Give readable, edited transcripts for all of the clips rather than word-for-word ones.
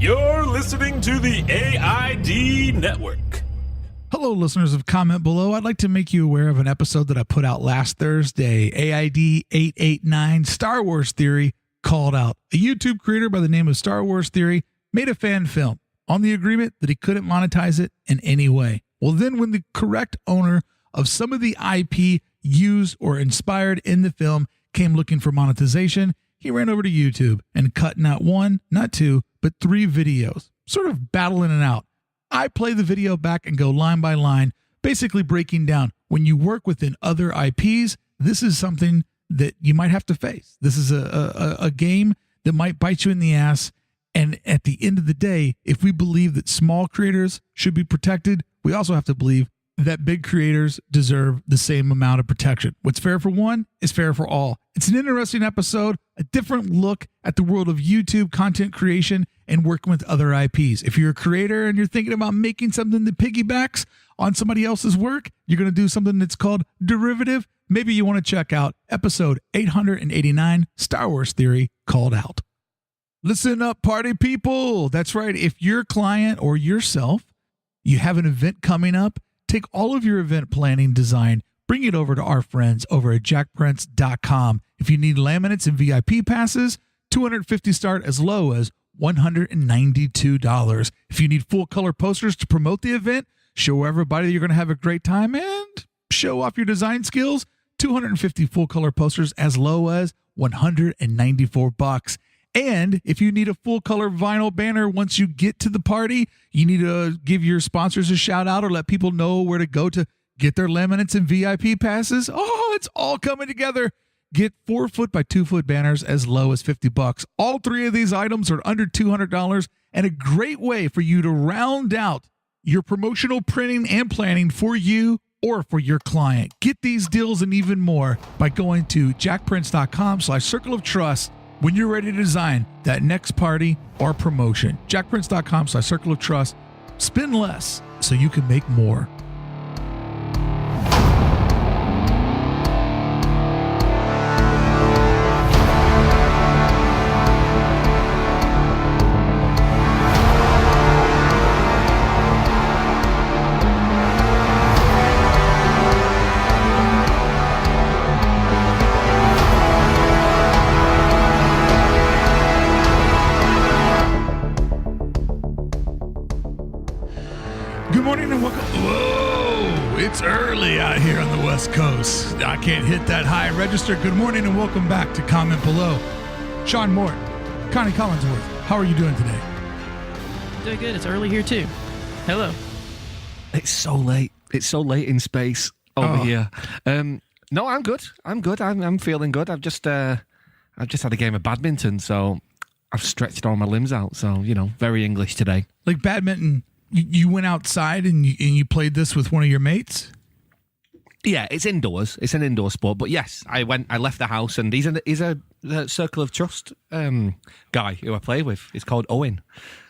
You're listening to the AID Network. Hello, listeners of Comment Below. I'd like to make you aware of an episode that I put out last Thursday. AID 889 Star Wars Theory called out. A YouTube creator by the name of Star Wars Theory made a fan film on the agreement that he couldn't monetize it in any way. Well, then when the correct owner of some of the IP used or inspired in the film came looking for monetization, he ran over to YouTube and cut not one, not two, but 3 videos, sort of battling it out. I play the video back and go line by line, basically breaking down when you work within other IPs, this is something that you might have to face. This is a game that might bite you in the ass. And at the end of the day, if we believe that small creators should be protected, we also have to believe that big creators deserve the same amount of protection. What's fair for one is fair for all. It's an interesting episode, a different look at the world of YouTube content creation and working with other IPs. If you're a creator and you're thinking about making something that piggybacks on somebody else's work, you're going to do something that's called derivative. Maybe you want to check out episode 889, Star Wars Theory Called Out. Listen up, party people. That's right. If your client or yourself, you have an event coming up, take all of your event planning design, bring it over to our friends over at jackprince.com. If you need laminates and VIP passes, $250 start as low as $192. If you need full color posters to promote the event, show everybody you're going to have a great time and show off your design skills, 250 full color posters as low as $194. And if you need a full color vinyl banner once you get to the party, you need to give your sponsors a shout out or let people know where to go to get their laminates and VIP passes. Oh, it's all coming together. Get 4-foot by 2-foot banners as low as $50. All 3 of these items are under $200 and a great way for you to round out your promotional printing and planning for you or for your client. Get these deals and even more by going to jackprince.com/circle of trust when you're ready to design that next party or promotion. jackprince.com/circle of trust. Spend less so you can make more. Good morning and welcome. Whoa, it's early out here on the West Coast. I can't hit that high register. Good morning and welcome back to Comment Below. Sean Mort, Connie Collinsworth, how are you doing today? Doing good. It's early here too. Hello. It's so late. It's so late in space over here. No, I'm good. I'm feeling good. I've just had a game of badminton, so I've stretched all my limbs out. So, very English today. Like badminton, you went outside and you played this with one of your mates? Yeah, it's indoors. It's an indoor sport. But yes, I left the house, and he's a Circle of Trust guy who I play with. It's called Owen.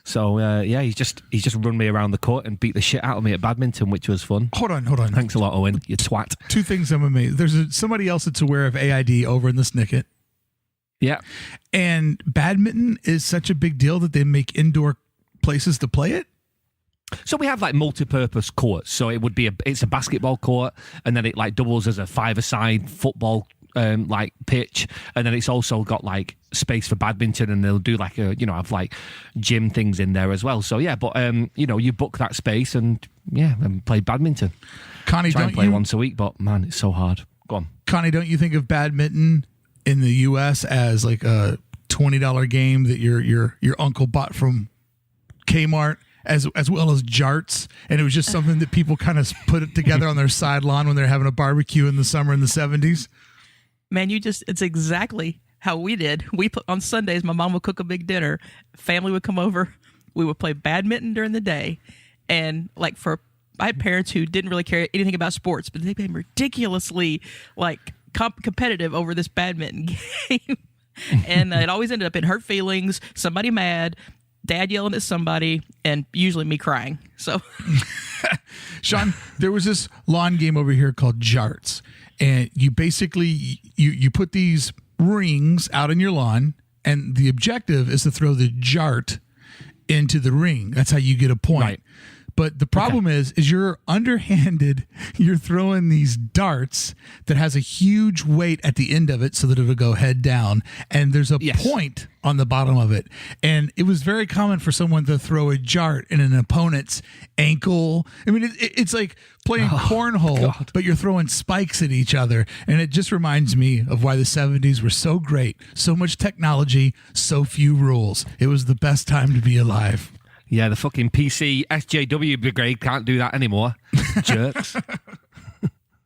So he's just run me around the court and beat the shit out of me at badminton, which was fun. Hold on. Thanks a lot, Owen. You twat. 2 things I'm amazed. There's somebody else that's aware of AID over in the Snicket. Yeah. And badminton is such a big deal that they make indoor places to play it? So we have like multi-purpose courts. So it's a basketball court, and then it like doubles as a 5-a-side football pitch, and then it's also got like space for badminton, and they'll do like have like gym things in there as well. So yeah, but you book that space and play badminton. Connie, try and play once a week, but man, it's so hard. Go on, Connie. Don't you think of badminton in the U.S. as like a $20 game that your uncle bought from Kmart? As well as jarts, and it was just something that people kind of put it together on their side lawn when they're having a barbecue in the summer in the 70s. Man, it's exactly how we did. On Sundays, my mom would cook a big dinner. Family would come over. We would play badminton during the day. And I had parents who didn't really care anything about sports, but they became ridiculously competitive over this badminton game. And it always ended up in hurt feelings, somebody mad, Dad yelling at somebody, and usually me crying. So, Sean, there was this lawn game over here called Jarts, and you basically you put these rings out in your lawn, and the objective is to throw the jart into the ring. That's how you get a point. Right. But the problem is you're underhanded. You're throwing these darts that has a huge weight at the end of it so that it'll go head down. And there's a point on the bottom of it. And it was very common for someone to throw a dart in an opponent's ankle. I mean, it's like playing cornhole, but you're throwing spikes at each other. And it just reminds me of why the 70s were so great. So much technology, so few rules. It was the best time to be alive. Yeah, the fucking PC SJW brigade can't do that anymore. Jerks.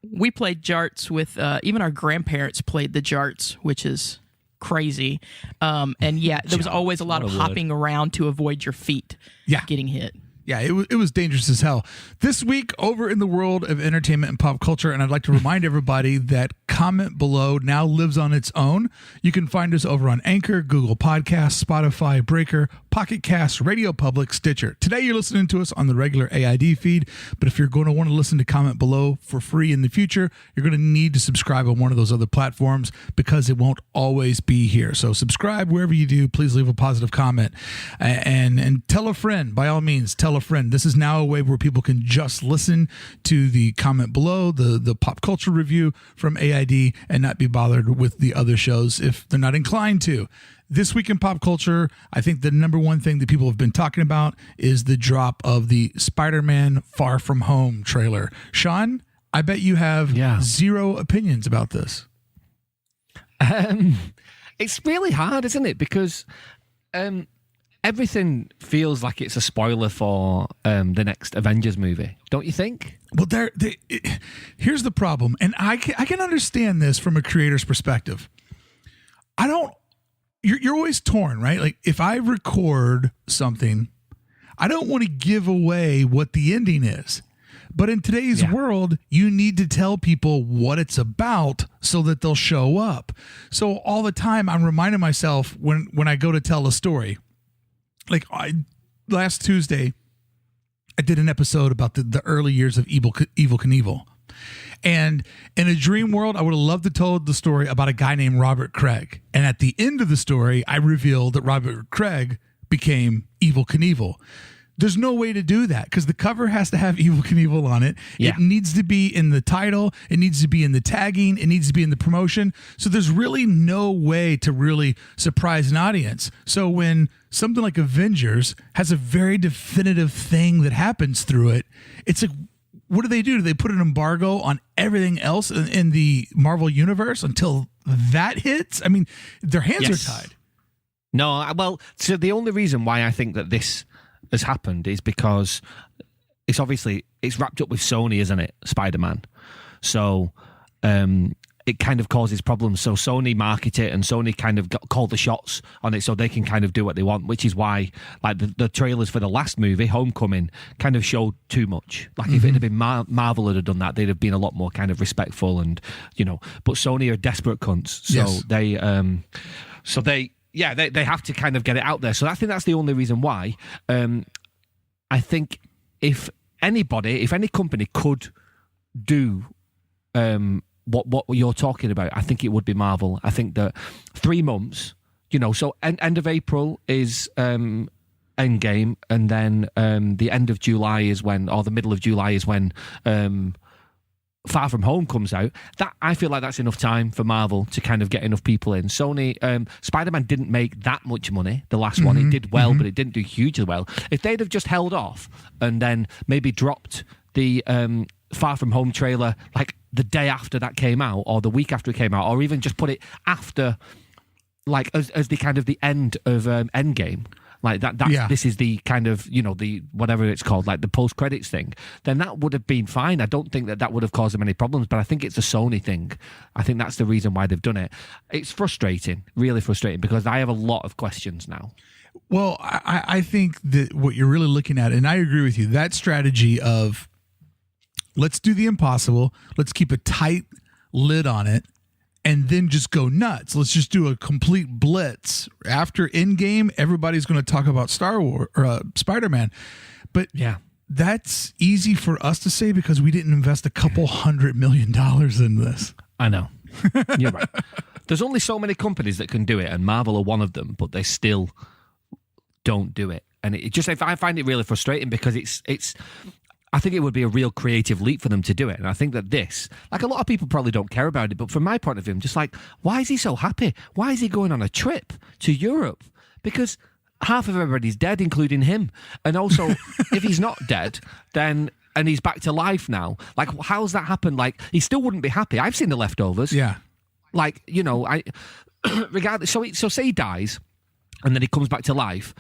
We played jarts with, even our grandparents played the jarts, which is crazy. And yeah, there was always a lot of hopping around to avoid your feet getting hit. Yeah, it was dangerous as hell. This week, over in the world of entertainment and pop culture, and I'd like to remind everybody that Comment Below now lives on its own. You can find us over on Anchor, Google Podcasts, Spotify, Breaker, Pocket Cast, Radio Public, Stitcher. Today, you're listening to us on the regular AID feed, but if you're going to want to listen to Comment Below for free in the future, you're going to need to subscribe on one of those other platforms because it won't always be here. So subscribe wherever you do. Please leave a positive comment and tell a friend. By all means, tell a friend. This is now a way where people can just listen to the Comment Below, the pop culture review from AID, and not be bothered with the other shows if they're not inclined to. This week in pop culture, I think the number one thing that people have been talking about is the drop of the Spider-Man Far From Home trailer. Sean, I bet you have zero opinions about this. It's really hard, isn't it? Because everything feels like it's a spoiler for the next Avengers movie, don't you think? Well, here's the problem, and I can understand this from a creator's perspective. You're always torn, right? Like if I record something, I don't want to give away what the ending is. But in today's world, you need to tell people what it's about so that they'll show up. So all the time, I'm reminding myself when I go to tell a story. Like last Tuesday, I did an episode about the early years of Evel Knievel. And in a dream world, I would have loved to tell the story about a guy named Robert Craig. And at the end of the story, I revealed that Robert Craig became Evel Knievel. There's no way to do that because the cover has to have Evel Knievel on it. Yeah. It needs to be in the title. It needs to be in the tagging. It needs to be in the promotion. So there's really no way to really surprise an audience. So when something like Avengers has a very definitive thing that happens through it, it's like, what do? Do they put an embargo on everything else in the Marvel universe until that hits? I mean, their hands are tied. No, well, so the only reason why I think that this has happened is because it's wrapped up with Sony, isn't it? Spider-Man. So it kind of causes problems. So Sony market it and Sony kind of call the shots on it so they can kind of do what they want, which is why like the trailers for the last movie, Homecoming, kind of showed too much. Like if it had been Marvel had done that, they'd have been a lot more kind of respectful and, but Sony are desperate cunts. So they have to kind of get it out there. So I think that's the only reason why. I think if any company could do what you're talking about, I think it would be Marvel. I think that 3 months, so end of April is Endgame, and then the end of July is when, or the middle of July is when Far From Home comes out. That I feel like that's enough time for Marvel to kind of get enough people in. Sony, Spider-Man didn't make that much money, the last one. It did well, but it didn't do hugely well. If they'd have just held off and then maybe dropped the Far From Home trailer like the day after that came out, or the week after it came out, or even just put it after, like as the kind of the end of Endgame, like that. This is the kind of the whatever it's called, like the post credits thing. Then that would have been fine. I don't think that would have caused them any problems. But I think it's a Sony thing. I think that's the reason why they've done it. It's frustrating, really frustrating, because I have a lot of questions now. Well, I think that what you're really looking at, and I agree with you, that strategy of let's do the impossible, let's keep a tight lid on it, and then just go nuts. Let's just do a complete blitz. After Endgame, everybody's going to talk about Star Wars or Spider-Man. But that's easy for us to say because we didn't invest a couple $100 million in this. I know. You're right. There's only so many companies that can do it, and Marvel are one of them, but they still don't do it. and I find it really frustrating because it's. I think it would be a real creative leap for them to do it. And I think that this, like a lot of people probably don't care about it, but from my point of view, I'm just like, why is he so happy? Why is he going on a trip to Europe? Because half of everybody's dead, including him. And also, if he's not dead, then, and he's back to life now, like, how's that happened? Like, he still wouldn't be happy. I've seen The Leftovers. Yeah. Like, regardless, so say he dies and then he comes back to life.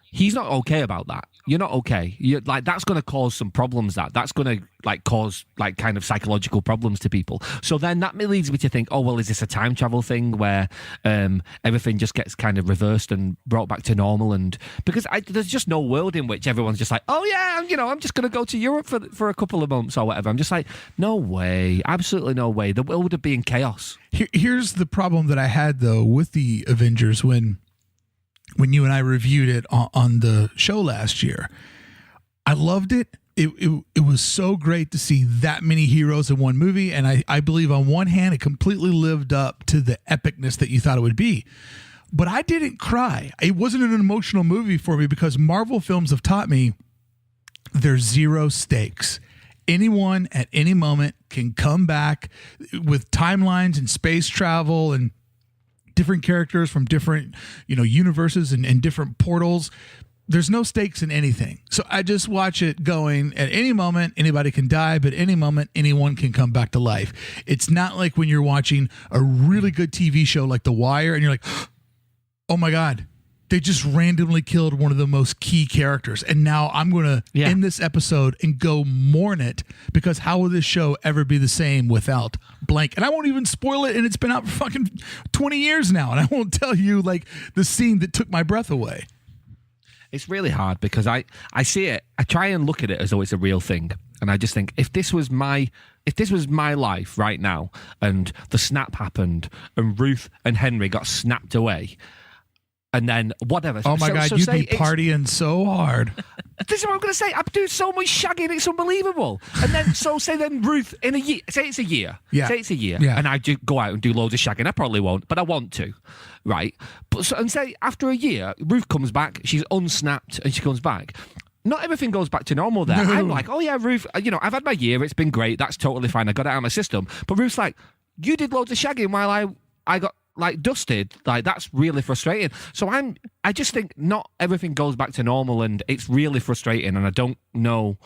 He's not okay about that. You're not okay. That's going to cause some problems. That's going to cause kind of psychological problems to people. So then that leads me to think, oh well, is this a time travel thing where everything just gets kind of reversed and brought back to normal? And because there's just no world in which everyone's just like, oh yeah, I'm just going to go to Europe for a couple of months or whatever. I'm just like, no way, absolutely no way. The world would be in chaos. Here's the problem that I had though with the Avengers when you and I reviewed it on the show last year. I loved it. It was so great to see that many heroes in one movie. And I believe on one hand, it completely lived up to the epicness that you thought it would be. But I didn't cry. It wasn't an emotional movie for me because Marvel films have taught me there's zero stakes. Anyone at any moment can come back with timelines and space travel and different characters from different, universes and different portals. There's no stakes in anything. So I just watch it going, at any moment, anybody can die, but any moment, anyone can come back to life. It's not like when you're watching a really good TV show like The Wire and you're like, oh my God, they just randomly killed one of the most key characters. And now I'm going to end this episode and go mourn it because how will this show ever be the same without blank? And I won't even spoil it. And it's been out for fucking 20 years now. And I won't tell you the scene that took my breath away. It's really hard because I see it. I try and look at it as though it's a real thing. And I just think if this was my life right now and the snap happened and Ruth and Henry got snapped away, and then whatever. Oh my God, you'd be partying so hard. This is what I'm going to say. I'm doing so much shagging, it's unbelievable. And then, say Ruth, in a year, say it's a year. Yeah. Say it's a year. Yeah. And I do go out and do loads of shagging. I probably won't, but I want to. Right? And say after a year, Ruth comes back, she's unsnapped, and she comes back. Not everything goes back to normal there. No. I'm like, oh yeah, Ruth, I've had my year, it's been great, that's totally fine, I got it out of my system. But Ruth's like, you did loads of shagging while I got dusted. That's really frustrating. So I just think not everything goes back to normal, and it's really frustrating, and I don't know.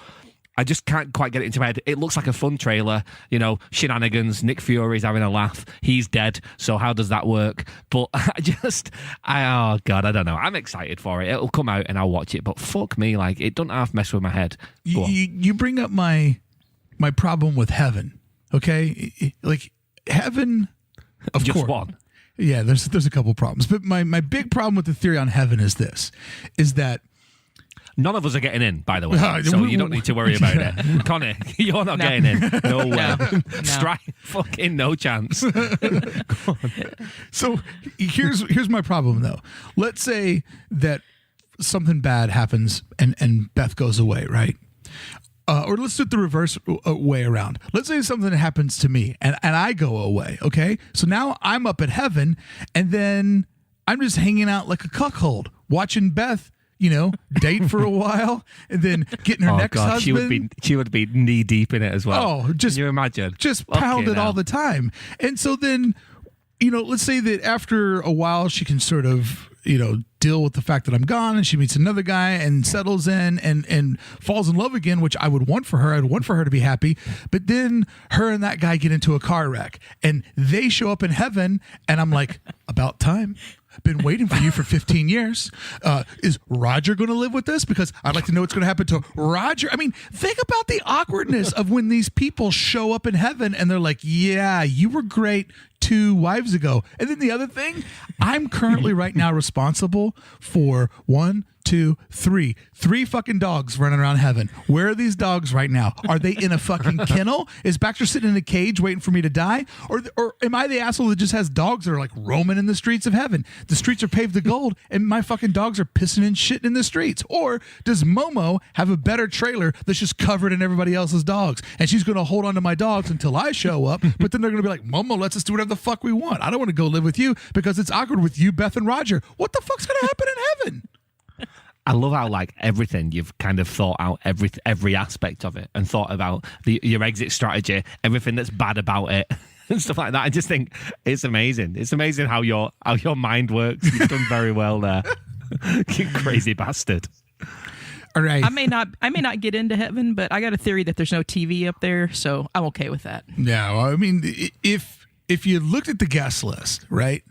I just can't quite get it into my head. It looks like a fun trailer, shenanigans. Nick Fury's having a laugh. He's dead. So how does that work? But oh God, I don't know. I'm excited for it. It'll come out and I'll watch it. But fuck me, it doesn't half mess with my head. You bring up my problem with heaven. Okay, heaven, of just course. One. Yeah, there's a couple problems, but my big problem with the theory on heaven is that none of us are getting in, by the way, so you don't need to worry about it. Connie, you're not getting in. No way. No. Fucking no chance. So here's my problem though. Let's say that something bad happens and Beth goes away, right? Or let's do it the reverse way around. Let's say something happens to me and I go away, okay? So now I'm up at heaven and then I'm just hanging out like a cuckold, watching Beth, date for a while and then getting her next husband. She would be knee deep in it as well. Oh, just can you imagine? Just pound it all the time. And so then, let's say that after a while she can sort of, deal with the fact that I'm gone and she meets another guy and settles in and falls in love again, which I would want for her. I'd want for her to be happy. But then her and that guy get into a car wreck and they show up in heaven and I'm like, about time. Been waiting for you for 15 years. Is Roger going to live with this? Because I'd like to know what's going to happen to Roger. I mean, think about the awkwardness of when these people show up in heaven and they're like, yeah, you were great 2 wives ago. And then the other thing, I'm currently right now responsible for 3 fucking dogs running around heaven. Where are these dogs right now? Are they in a fucking kennel? Is Baxter sitting in a cage waiting for me to die? Or am I the asshole that just has dogs that are roaming in the streets of heaven? The streets are paved with gold and my fucking dogs are pissing and shitting in the streets. Or does Momo have a better trailer that's just covered in everybody else's dogs? And she's going to hold on to my dogs until I show up. But then they're going to be like, Momo, let's just do whatever the fuck we want. I don't want to go live with you because it's awkward with you, Beth and Roger. What the fuck's going to happen in heaven? I love how like everything you've kind of thought out every aspect of it and thought about your exit strategy, everything that's bad about it and stuff like that. I just think it's amazing. It's amazing how your mind works. You've done very well there. You crazy bastard. All right. I may not get into heaven, but I got a theory that there's no TV up there, so I'm okay with that. Yeah, well, I mean, if you looked at the guest list, right?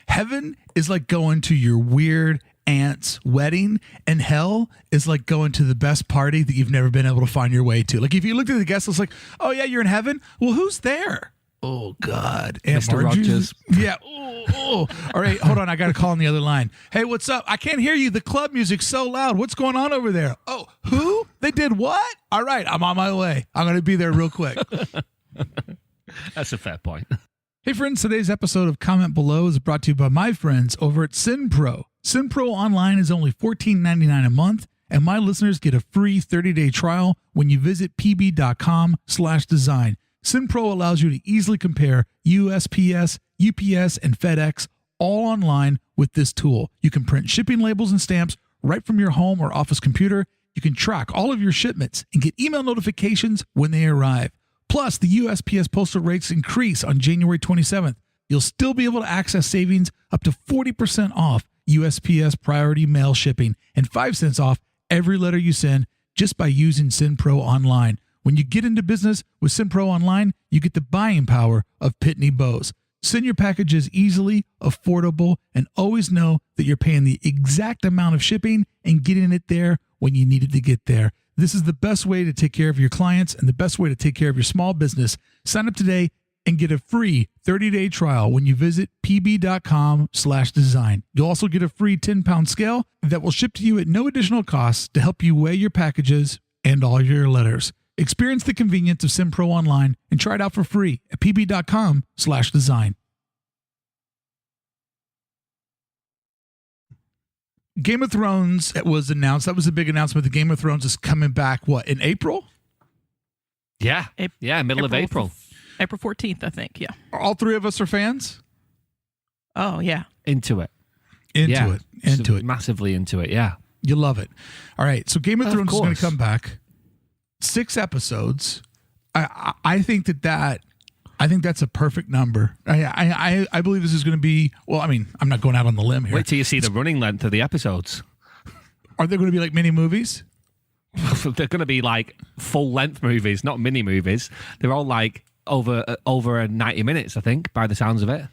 Heaven is like going to your weird aunt's wedding, and hell is like going to the best party that you've never been able to find your way to. Like if you looked at the guest list, like, oh yeah, you're in heaven. Well, who's there? Oh God, Aunt Mr. Margie's- Rogers. Yeah. Oh. All right, hold on. I got a call on the other line. Hey, what's up? I can't hear you. The club music's so loud. What's going on over there? Oh, who? They did what? All right, I'm on my way. I'm going to be there real quick. That's a fair point. Hey friends, today's episode of Comment Below is brought to you by my friends over at SynPro. SynPro Online is only $14.99 a month, and my listeners get a free 30-day trial when you visit pb.com/design. SynPro allows you to easily compare USPS, UPS, and FedEx all online with this tool. You can print shipping labels and stamps right from your home or office computer. You can track all of your shipments and get email notifications when they arrive. Plus, the USPS postal rates increase on January 27th. You'll still be able to access savings up to 40% off USPS priority mail shipping and 5 cents off every letter you send just by using SynPro Online. When you get into business with SynPro Online, you get the buying power of Pitney Bowes. Send your packages easily, affordable, and always know that you're paying the exact amount of shipping and getting it there when you need it to get there. This is the best way to take care of your clients and the best way to take care of your small business. Sign up today and get a free 30-day trial when you visit pb.com/design. You'll also get a free 10-pound scale that will ship to you at no additional cost to help you weigh your packages and all your letters. Experience the convenience of SynPro Online and try it out for free at pb.com/design. Game of Thrones was announced. That was a big announcement. The Game of Thrones is coming back, what, in April? Yeah. Middle of April. April 14th, I think. Yeah. All three of us are fans? Oh, yeah. Into it. Into it. Massively into it, yeah. You love it. All right. So Game of Thrones is going course. to come back. 6 episodes. I think that's a perfect number. I believe this is going to be, well, I mean, I'm not going out on the limb here. Wait till you see the running length of the episodes. Are they going to be like mini movies? They're going to be like full-length movies, not mini movies. They're all like over 90 minutes, I think, by the sounds of it.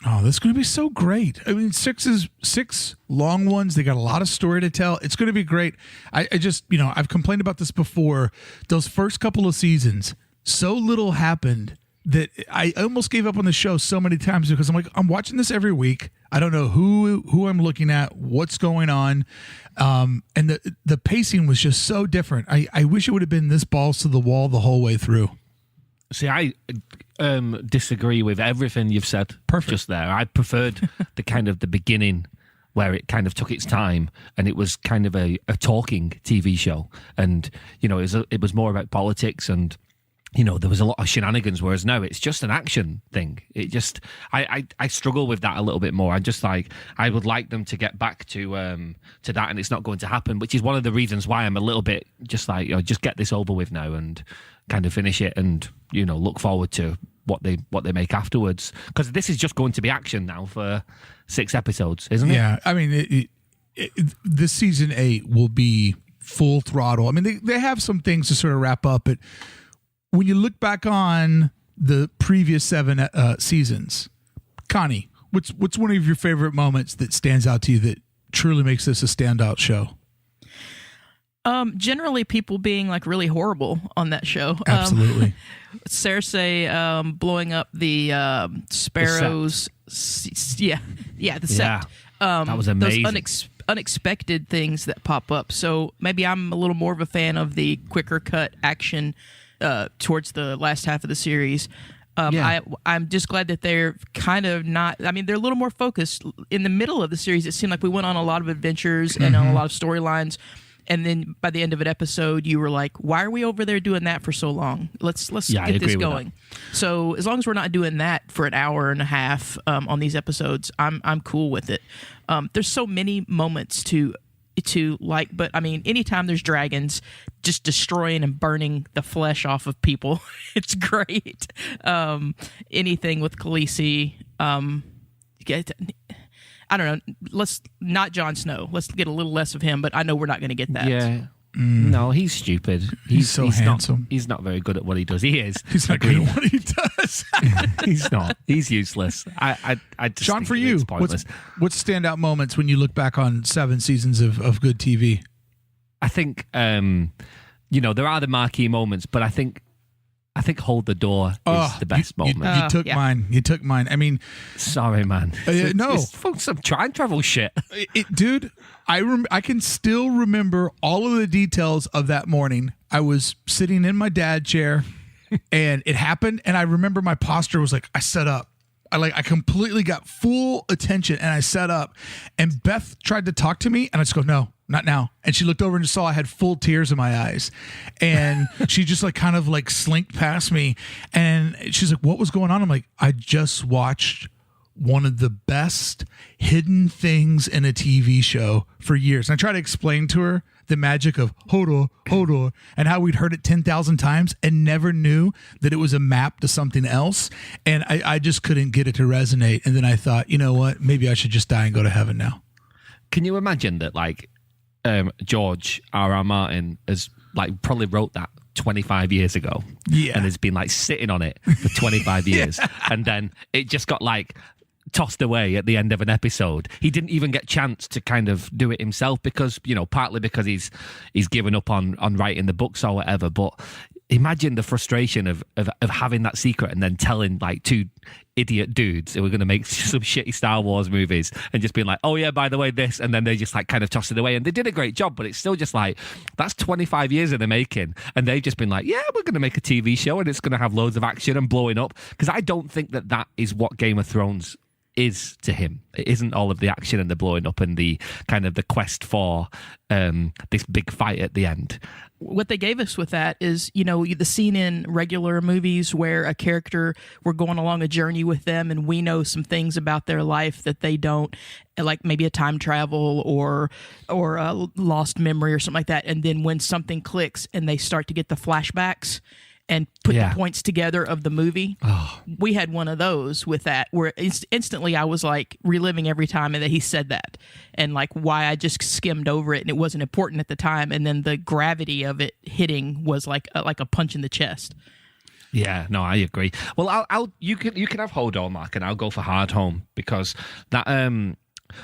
Oh, this is going to be so great. I mean, 6 long ones. They got a lot of story to tell. It's going to be great. I just, I've complained about this before. Those first couple of seasons, so little happened that I almost gave up on the show so many times because I'm like, I'm watching this every week. I don't know who I'm looking at, what's going on. And the pacing was just so different. I wish it would have been this balls to the wall the whole way through. See, I disagree with everything you've said. Perfect. Just there. I preferred the beginning where it kind of took its time and it was kind of a talking TV show. And, it was more about politics and, there was a lot of shenanigans, whereas now it's just an action thing. It just, I struggle with that a little bit more. I would like them to get back to that, and it's not going to happen, which is one of the reasons why I'm a little bit just like, just get this over with now and kind of finish it and, look forward to what they make afterwards. Because this is just going to be action now for 6 episodes, isn't it? Yeah. I mean, this season 8 will be full throttle. I mean, they have some things to sort of wrap up, but when you look back on the previous 7 seasons, Connie, what's one of your favorite moments that stands out to you that truly makes this a standout show? Generally, people being like really horrible on that show. Absolutely. Cersei blowing up the sparrows. The sept. That was amazing. Those unexpected things that pop up. So maybe I'm a little more of a fan of the quicker cut action towards the last half of the series. I'm just glad that they're kind of not. I mean, they're a little more focused. In the middle of the series, it seemed like we went on a lot of adventures and on a lot of storylines. And then by the end of an episode, you were like, "Why are we over there doing that for so long? Let's get this going." So as long as we're not doing that for an hour and a half on these episodes, I'm cool with it. There's so many moments to to like, but I mean, anytime there's dragons just destroying and burning the flesh off of people, it's great. Anything with Khaleesi, I don't know. Let's not Jon Snow. Let's get a little less of him, but I know we're not going to get that. Yeah. No, he's stupid. He's so handsome. He's not very good at what he does. He is. He's not good at what he does. He's not. He's useless. I just Sean, think for it's you, pointless. what's standout moments when you look back on 7 seasons of good TV? I think, there are the marquee moments, but I think Hold the Door is the best moment. You took mine. You took mine. I mean, sorry, man. No, it's some time travel shit. Dude, I can still remember all of the details of that morning. I was sitting in my dad chair, and it happened. And I remember my posture was like, I sat up. I completely got full attention, and I sat up. And Beth tried to talk to me, and I just go, no. Not now. And she looked over and just saw I had full tears in my eyes. And she just kind of slinked past me. And she's like, what was going on? I'm like, I just watched one of the best hidden things in a TV show for years. And I tried to explain to her the magic of Hodor, and how we'd heard it 10,000 times and never knew that it was a map to something else. And I just couldn't get it to resonate. And then I thought, you know what? Maybe I should just die and go to heaven now. Can you imagine that, George R.R. Martin has probably wrote that 25 years ago, and has been sitting on it for 25 years, and then it just got tossed away at the end of an episode. He didn't even get a chance to kind of do it himself because partly because he's given up on writing the books or whatever. But imagine the frustration of having that secret and then telling two idiot dudes who were going to make some shitty Star Wars movies and just being oh yeah, by the way, this, and then they just kind of tossed it away, and they did a great job, but it's still just that's 25 years in the making, and they've just been yeah, we're going to make a TV show and it's going to have loads of action and blowing up, because I don't think that is what Game of Thrones is to him. It isn't all of the action and the blowing up and the kind of the quest for this big fight at the end. What they gave us with that is, the scene in regular movies where a character, we're going along a journey with them and we know some things about their life that they don't, like maybe a time travel or a lost memory or something like that. And then when something clicks and they start to get the flashbacks and put the points together of the movie. Oh. We had one of those with that where instantly I was reliving every time that he said that, and why I just skimmed over it and it wasn't important at the time, and then the gravity of it hitting was like a punch in the chest. Yeah, no, I agree. Well, you can have Hold On, Mark, and I'll go for Hard Home, because that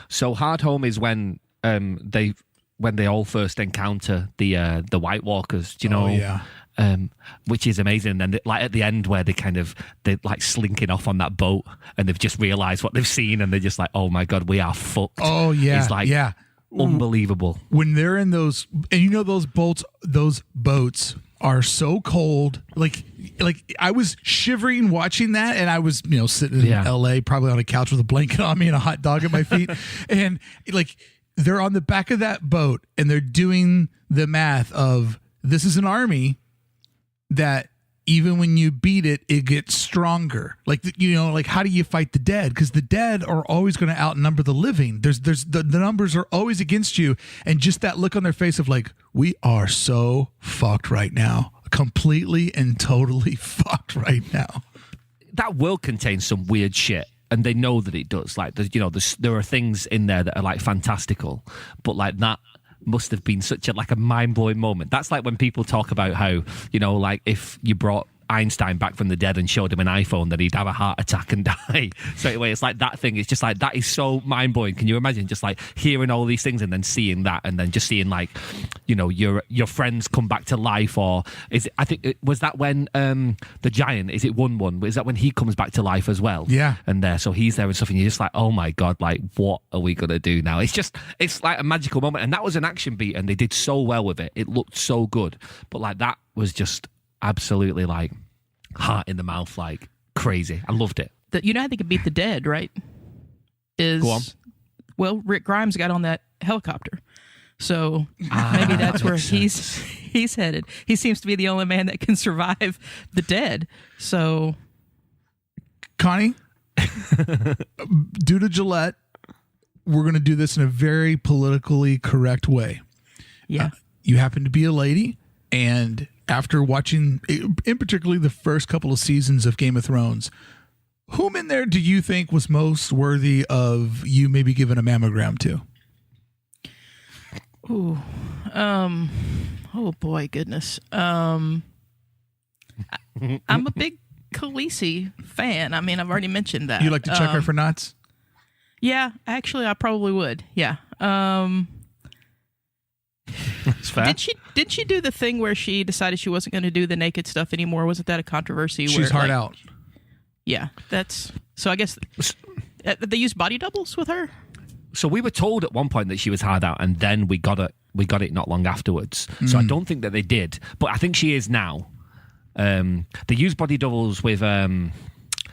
so Hard Home is when they all first encounter the White Walkers, do you know? Oh, yeah. Which is amazing. And at the end where they're slinking off on that boat and they've just realized what they've seen and they're just oh my God, we are fucked. Oh yeah. It's yeah. Unbelievable. When they're in those, and those boats are so cold. I was shivering watching that, and I was, sitting in LA, probably on a couch with a blanket on me and a hot dog at my feet. And they're on the back of that boat and they're doing the math of, this is an army that even when you beat it, it gets stronger. How do you fight the dead? Because the dead are always going to outnumber the living. There's the numbers are always against you. And just that look on their face of we are so fucked right now. Completely and totally fucked right now. That world contains some weird shit. And they know that it does. There are things in there that are fantastical, but that must have been such a mind-blowing moment. That's when people talk about how, if you brought Einstein back from the dead and showed him an iPhone, that he'd have a heart attack and die straight away. It's that thing. It's just that is so mind-blowing. Can you imagine just hearing all these things and then seeing that, and then just seeing your friends come back to life? Or was that when the giant, is it one? Is that when he comes back to life as well? Yeah. And so he's there and stuff, and you're just oh my God, what are we gonna do now? It's a magical moment, and that was an action beat, and they did so well with it. It looked so good, but that was just absolutely heart in the mouth, crazy. I loved it. How they could beat the dead, right? Go on. Well, Rick Grimes got on that helicopter, so maybe that's where he's headed. He seems to be the only man that can survive the dead. So, Connie, due to Gillette, we're going to do this in a very politically correct way. Yeah. You happen to be a lady, and after watching, in particularly the first couple of seasons of Game of Thrones, whom in there do you think was most worthy of you maybe giving a mammogram to? Ooh. Oh boy, goodness. I'm a big Khaleesi fan. I mean, I've already mentioned that. You like to check her for knots? Yeah, actually, I probably would. Yeah. That's fair. Did she do the thing where she decided she wasn't going to do the naked stuff anymore? Wasn't that a controversy? She's hard out. Yeah, that's so. I guess they use body doubles with her. So we were told at one point that she was hard out, and then we got it. We got it not long afterwards. So I don't think that they did, but I think she is now. They use body doubles with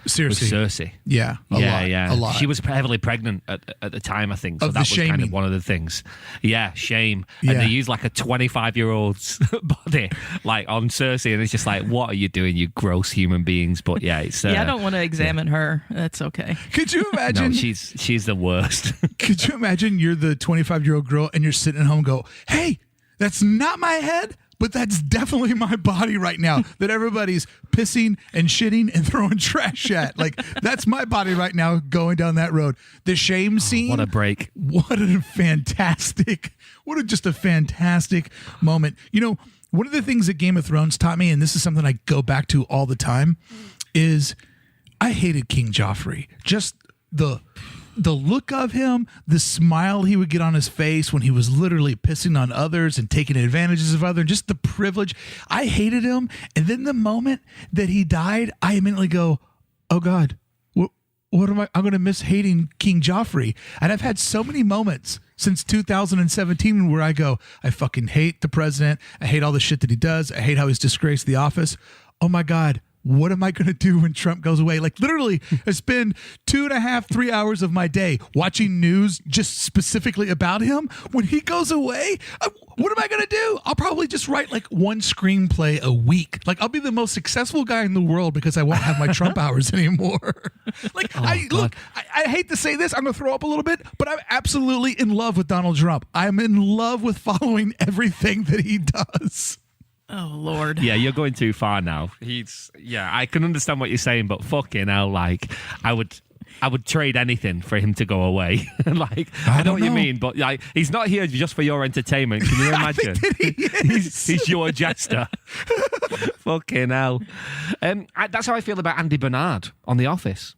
Cersei. Yeah, a lot. She was heavily pregnant at the time, I think. So Of that the was kind shaming. of one of the things. Yeah, shame. Yeah. And they use like a 25-year-old's body like on Cersei, and it's just like, what are you doing, you gross human beings? But yeah, it's I don't want to examine her. That's okay. Could you imagine? No, she's the worst. Could you imagine you're the 25-year-old girl and you're sitting at home and go, hey, that's not my head, but that's definitely my body right now that everybody's pissing and shitting and throwing trash at. Like, that's my body right now going down that road. The shame scene. What a break. What a fantastic moment. You know, one of the things that Game of Thrones taught me, and this is something I go back to all the time, is I hated King Joffrey. Just the look of him, the smile he would get on his face when he was literally pissing on others and taking advantages of others, just the privilege. I hated him. And then the moment that he died, I immediately go, oh God, what am I'm going to miss hating King Joffrey. And I've had so many moments since 2017 where I go, I fucking hate the president. I hate all the shit that he does. I hate how he's disgraced the office. Oh my God. What am I going to do when Trump goes away? Like, literally, I spend 2.5, 3 hours of my day watching news just specifically about him. When he goes away, what am I going to do? I'll probably just write like one screenplay a week. Like, I'll be the most successful guy in the world because I won't have my Trump hours anymore. Like, I hate to say this, I'm going to throw up a little bit, but I'm absolutely in love with Donald Trump. I'm in love with following everything that he does. Oh Lord. Yeah, you're going too far now. I can understand what you're saying, but fucking hell, like I would trade anything for him to go away. Like I know what you mean, but like he's not here just for your entertainment. Can you imagine? He's your jester. Fucking hell. That's how I feel about Andy Bernard on The Office.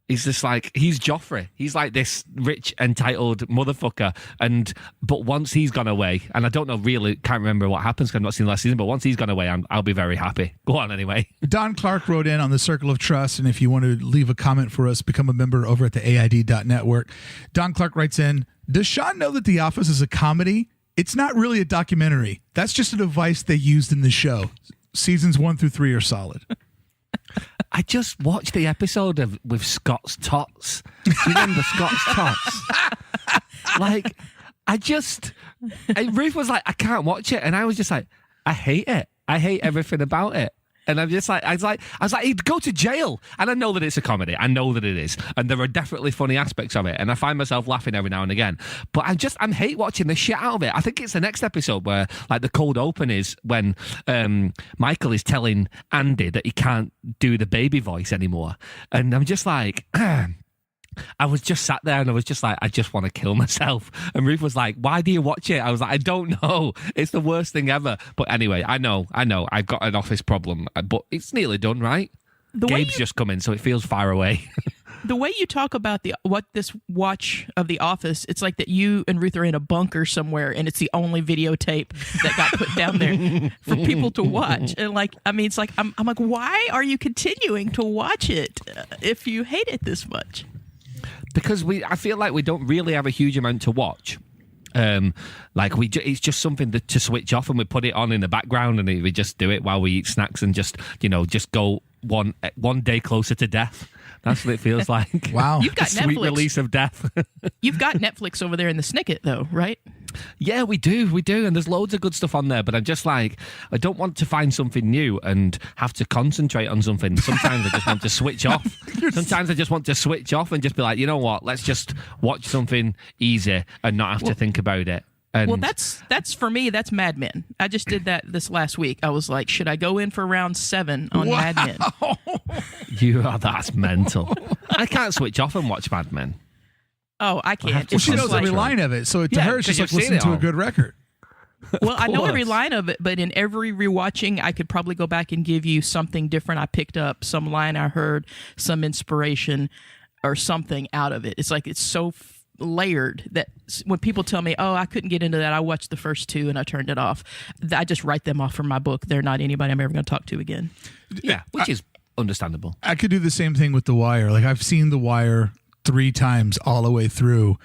He's just like, he's Joffrey. He's like this rich, entitled motherfucker. But once he's gone away, and I don't know really, can't remember what happens because I've not seen the last season, but once he's gone away, I'll be very happy. Go on anyway. Don Clark wrote in on the Circle of Trust, and if you want to leave a comment for us, become a member over at the AID.network. Don Clark writes in, does Sean know that The Office is a comedy? It's not really a documentary. That's just a device they used in the show. Seasons 1 through 3 are solid. I just watched the episode with Scott's Tots. Do you remember Scott's Tots? Like, Ruth was like, I can't watch it. And I was just like, I hate it. I hate everything about it. And I'm just like, I was like, he'd go to jail. And I know that it's a comedy. I know that it is. And there are definitely funny aspects of it. And I find myself laughing every now and again. But I'm hate watching the shit out of it. I think it's the next episode where like the cold open is when Michael is telling Andy that he can't do the baby voice anymore. And I'm just like, I was just sat there and I was just like, I just want to kill myself. And Ruth was like, why do you watch it? I was like, I don't know. It's the worst thing ever. But anyway, I know. I've got an office problem, but it's nearly done, right? Gabe's just come in, so it feels far away. The way you talk about this watch of The Office, it's like that you and Ruth are in a bunker somewhere, and it's the only videotape that got put down there for people to watch. And like, I mean, it's like I'm like, why are you continuing to watch it if you hate it this much? Because I feel like we don't really have a huge amount to watch. It's just something to switch off, and we put it on in the background, and we just do it while we eat snacks and just go one day closer to death. That's what it feels like. Wow. You've got Sweet Netflix. release of death. You've got Netflix over there in the Snicket, though, right? Yeah, we do, and there's loads of good stuff on there. But I'm just like, I don't want to find something new and have to concentrate on something. Sometimes I just want to switch off. Sometimes I just want to switch off and just be like, you know what? Let's just watch something easy and not have to think about it. And well, that's for me. That's Mad Men. I just did that this last week. I was like, should I go in for round 7 on Mad Men? That's mental. I can't switch off and watch Mad Men. Oh, I can't. Well, she knows like, every line of it, so to Yeah, her, it's just like 'cause you've seen listening it to all. a good record. Well, I know every line of it, but in every rewatching, I could probably go back and give you something different. I picked up some line I heard, some inspiration, or something out of it. It's like it's so layered that when people tell me, "Oh, I couldn't get into that," I watched the first 2 and I turned it off. I just write them off from my book. They're not anybody I'm ever going to talk to again. Yeah, which is understandable. I could do the same thing with The Wire. Like I've seen The Wire 3 times all the way through,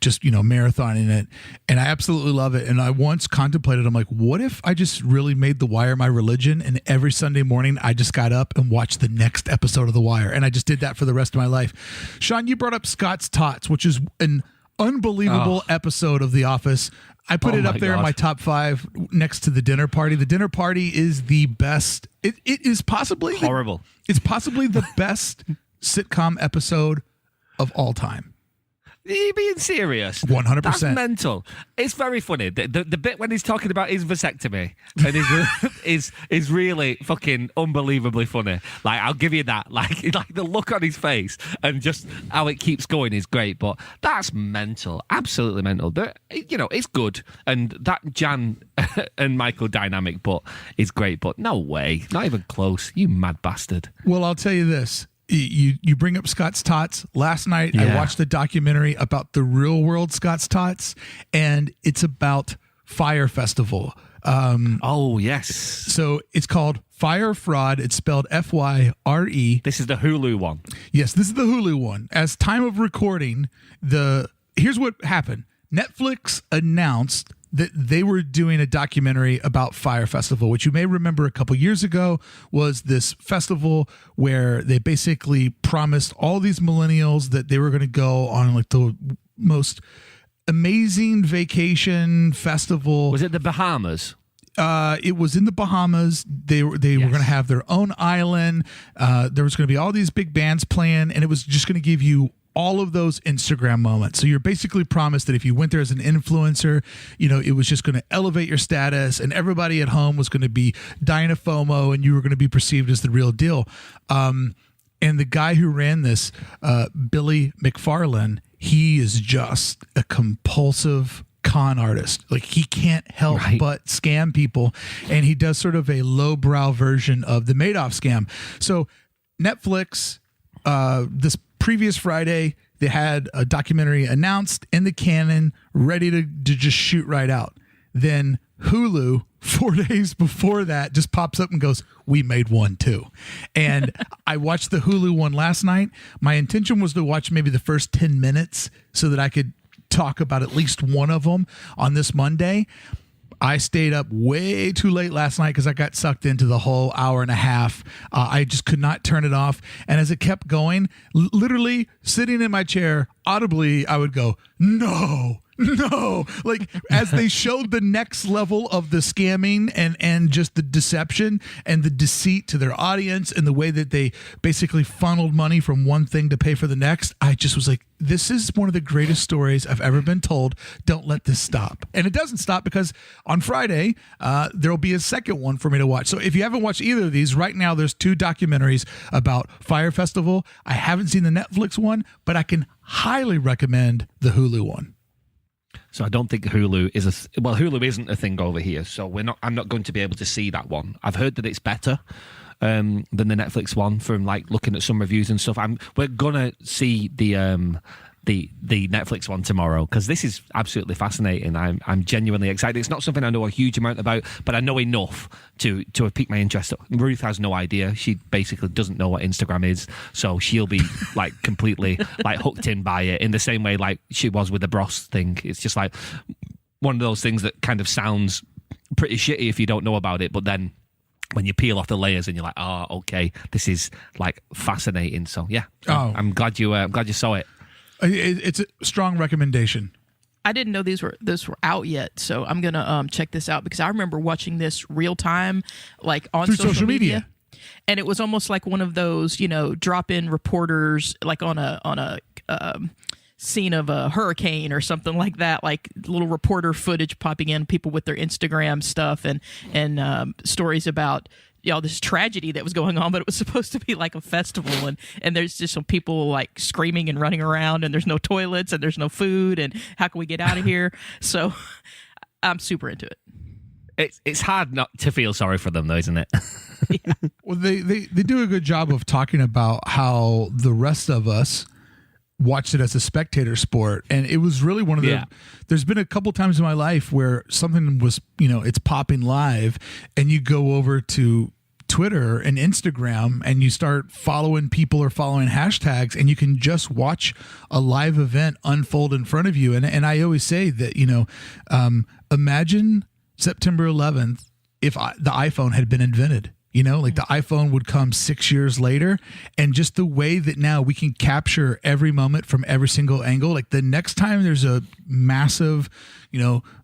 just marathoning it, and I absolutely love it. And I once contemplated, I'm like, what if I just really made The Wire my religion, and every Sunday morning I just got up and watched the next episode of The Wire, and I just did that for the rest of my life. Sean, you brought up Scott's Tots, which is an unbelievable episode of The Office. I put it up there in my top 5 next to The Dinner Party. The Dinner Party is the best. It is possibly Horrible. It's possibly the best sitcom episode of all time. Are you being serious? 100%. That's mental. It's very funny. The bit when he's talking about his vasectomy and is really fucking unbelievably funny. Like, I'll give you that. Like the look on his face and just how it keeps going is great. But that's mental. Absolutely mental. But, it's good. And that Jan and Michael dynamic, but is great. But no way. Not even close. You mad bastard. Well, I'll tell you this. You bring up Scott's Tots. Last night, I watched a documentary about the real world Scott's Tots, and it's about Fyre Festival. Oh, yes. So it's called Fyre Fraud. It's spelled Fyre. This is the Hulu one. Yes, this is the Hulu one. As time of recording, here's what happened. Netflix announced that they were doing a documentary about Fyre Festival, which you may remember a couple years ago was this festival where they basically promised all these millennials that they were going to go on like the most amazing vacation festival. Was it the Bahamas? It was in the Bahamas. They were going to have their own island. There was going to be all these big bands playing, and it was just going to give you all of those Instagram moments. So you're basically promised that if you went there as an influencer, it was just going to elevate your status, and everybody at home was going to be dying of FOMO, and you were going to be perceived as the real deal. And the guy who ran this, Billy McFarlane, he is just a compulsive con artist. Like he can't help but scam people, and he does sort of a lowbrow version of the Madoff scam. So Netflix, this previous Friday, they had a documentary announced in the canon, ready to just shoot right out. Then Hulu, 4 days before that, just pops up and goes, "We made one too." And I watched the Hulu one last night. My intention was to watch maybe the first 10 minutes so that I could talk about at least one of them on this Monday. I stayed up way too late last night because I got sucked into the whole hour and a half. I just could not turn it off. And as it kept going, literally sitting in my chair, audibly, I would go, "No, no." Like as they showed the next level of the scamming and just the deception and the deceit to their audience and the way that they basically funneled money from one thing to pay for the next, I just was like, this is one of the greatest stories I've ever been told. Don't let this stop. And it doesn't stop because on Friday, there'll be a second one for me to watch. So if you haven't watched either of these, right now there's 2 documentaries about Fyre Festival. I haven't seen the Netflix one, but I can highly recommend the Hulu one. So I don't think Hulu is Hulu isn't a thing over here. So I'm not going to be able to see that one. I've heard that it's better than the Netflix one from like looking at some reviews and stuff. We're gonna see the Netflix one tomorrow because this is absolutely fascinating. I'm genuinely excited. It's not something I know a huge amount about, but I know enough to have piqued my interest. Ruth has no idea. She basically doesn't know what Instagram is, so she'll be like completely like hooked in by it in the same way like she was with the Bros thing. It's just like one of those things that kind of sounds pretty shitty if you don't know about it, but then when you peel off the layers and you're like, oh, okay, this is like fascinating. So yeah, I'm glad you saw it. It's a strong recommendation. I didn't know these were out yet, so I'm gonna check this out because I remember watching this real time, like on Through social media. And it was almost like one of those, drop-in reporters, like on a scene of a hurricane or something like that, like little reporter footage popping in, people with their Instagram stuff and stories about this tragedy that was going on, but it was supposed to be like a festival, and there's just some people like screaming and running around, and there's no toilets and there's no food, and how can we get out of here? So I'm super into it. It's hard not to feel sorry for them, though, isn't it? Yeah. Well, they do a good job of talking about how the rest of us watched it as a spectator sport, and it was really one of the. There's been a couple times in my life where something was, it's popping live, and you go over to Twitter and Instagram and you start following people or following hashtags, and you can just watch a live event unfold in front of you. And I always say that, imagine September 11th if the iPhone had been invented. Like the iPhone would come 6 years later, and just the way that now we can capture every moment from every single angle. Like the next time there's a massive,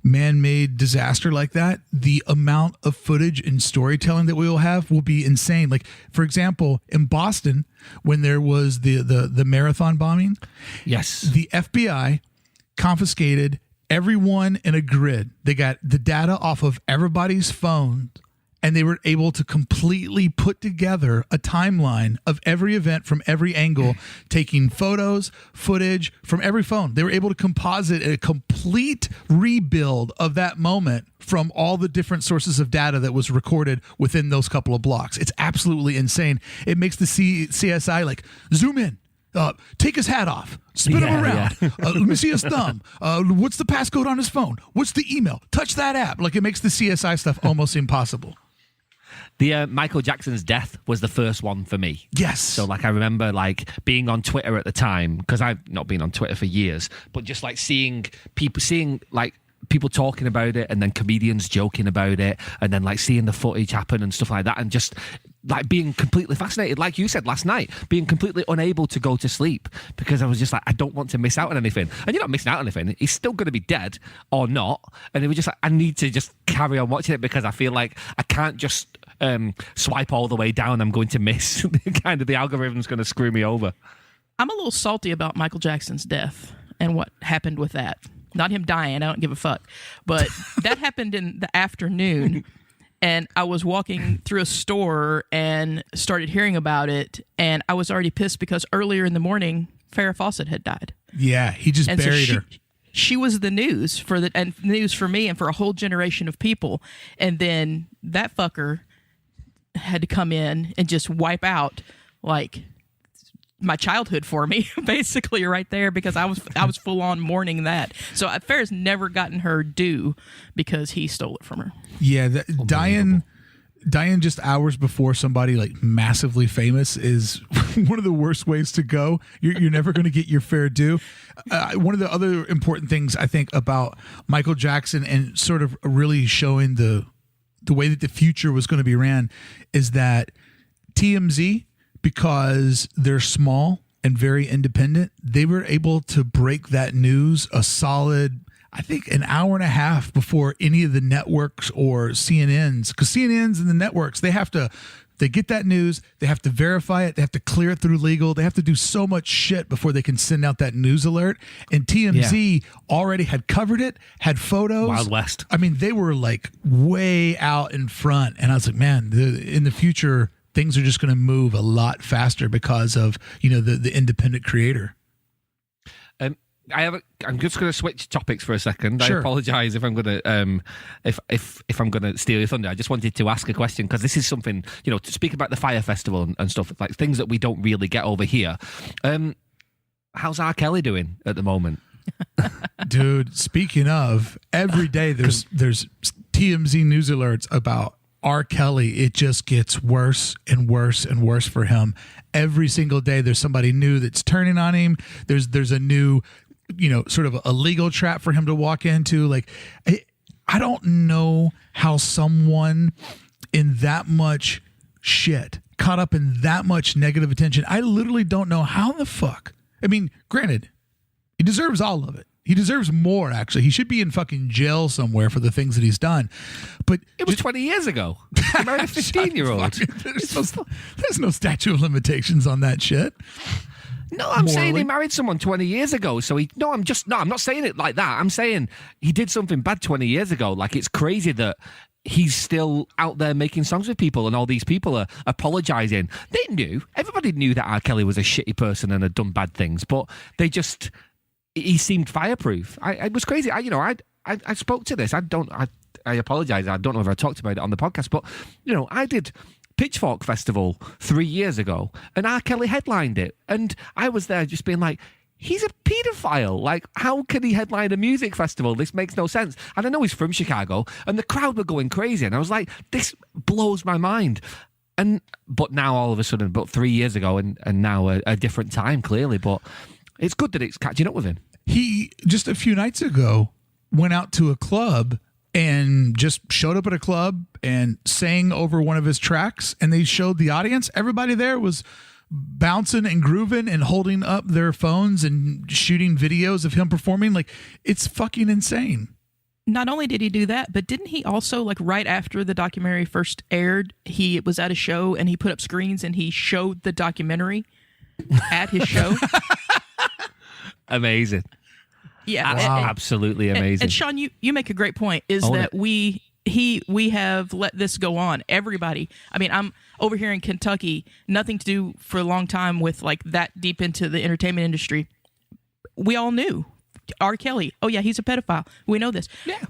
man-made disaster like that, the amount of footage and storytelling that we will have will be insane. Like, for example, in Boston, when there was the marathon bombing, yes, the FBI confiscated everyone in a grid. They got the data off of everybody's phone, and they were able to completely put together a timeline of every event from every angle, taking photos, footage from every phone. They were able to composite a complete rebuild of that moment from all the different sources of data that was recorded within those couple of blocks. It's absolutely insane. It makes the CSI like zoom in. Take his hat off. Spin him around. Let me see his thumb. What's the passcode on his phone? What's the email? Touch that app. Like, it makes the CSI stuff almost impossible. The Michael Jackson's death was the first one for me. Yes. So, I remember, being on Twitter at the time, because I've not been on Twitter for years, but just, seeing people talking about it, and then comedians joking about it, and then, seeing the footage happen and stuff like that, and just, being completely fascinated, like you said last night, being completely unable to go to sleep, because I was just I don't want to miss out on anything. And you're not missing out on anything. He's still going to be dead or not. And it was just I need to just carry on watching it, because I feel like I can't just swipe all the way down. I'm going to miss. The algorithm's going to screw me over. I'm a little salty about Michael Jackson's death and what happened with that. Not him dying, I don't give a fuck. But that happened in the afternoon, and I was walking through a store and started hearing about it, and I was already pissed because earlier in the morning, Farrah Fawcett had died. Yeah, he just buried her. She was the news and news for me and for a whole generation of people. And then that fucker had to come in and just wipe out my childhood for me, basically, right there, because I was full on mourning that. So Farrah's never gotten her due because he stole it from her. Yeah, dying just hours before somebody massively famous is one of the worst ways to go. You're never going to get your fair due. One of the other important things I think about Michael Jackson, and sort of really showing the way that the future was going to be ran, is that TMZ, because they're small and very independent, they were able to break that news a solid, I think, an hour and a half before any of the networks or CNNs, because CNNs and the networks, they get that news, they have to verify it, they have to clear it through legal, they have to do so much shit before they can send out that news alert. And TMZ already had covered it, had photos. Wild West. I mean, they were way out in front. And I was like, man, in the future, things are just going to move a lot faster because of, the independent creator. I'm just going to switch topics for a second. Sure. I apologize if I'm going to if I'm going to steal your thunder. I just wanted to ask a question, because this is something, to speak about the Fyre Festival and stuff, things that we don't really get over here. How's R. Kelly doing at the moment? Dude, speaking of, every day there's TMZ news alerts about R. Kelly. It just gets worse and worse and worse for him. Every single day there's somebody new that's turning on him. There's a new, sort of a legal trap for him to walk into. I don't know how someone in that much shit, caught up in that much negative attention, I literally don't know how the fuck. I mean, granted, he deserves all of it. He deserves more, actually. He should be in fucking jail somewhere for the things that he's done. But It was 20 years ago. He married a 15-year-old. There's no statute of limitations on that shit. No, I'm saying he married someone 20 years ago. So I'm not saying it like that. I'm saying he did something bad 20 years ago. Like, it's crazy that he's still out there making songs with people and all these people are apologizing. Everybody knew that R. Kelly was a shitty person and had done bad things, but he seemed fireproof. It was crazy. I spoke to this. I apologize. I don't know if I talked about it on the podcast, but I did Pitchfork Festival 3 years ago and R. Kelly headlined it. And I was there just being like, he's a paedophile. Like, how can he headline a music festival? This makes no sense. And I know he's from Chicago, and the crowd were going crazy. And I was like, this blows my mind. But now all of a sudden, about 3 years ago, and now a different time, clearly. But it's good that it's catching up with him. He, just a few nights ago, went out to a club and just showed up at a club and sang over one of his tracks. And they showed the audience. Everybody there was bouncing and grooving and holding up their phones and shooting videos of him performing. Like, it's fucking insane. Not only did he do that, but didn't he also, like, right after the documentary first aired, he was at a show and he put up screens and he showed the documentary at his show? Amazing. Yeah. Wow. Absolutely amazing. And Sean, you make a great point, is that we have let this go on. Everybody. I mean, I'm over here in Kentucky, nothing to do for a long time with, like, that deep into the entertainment industry. We all knew R. Kelly. Oh yeah, he's a pedophile. We know this. Yeah.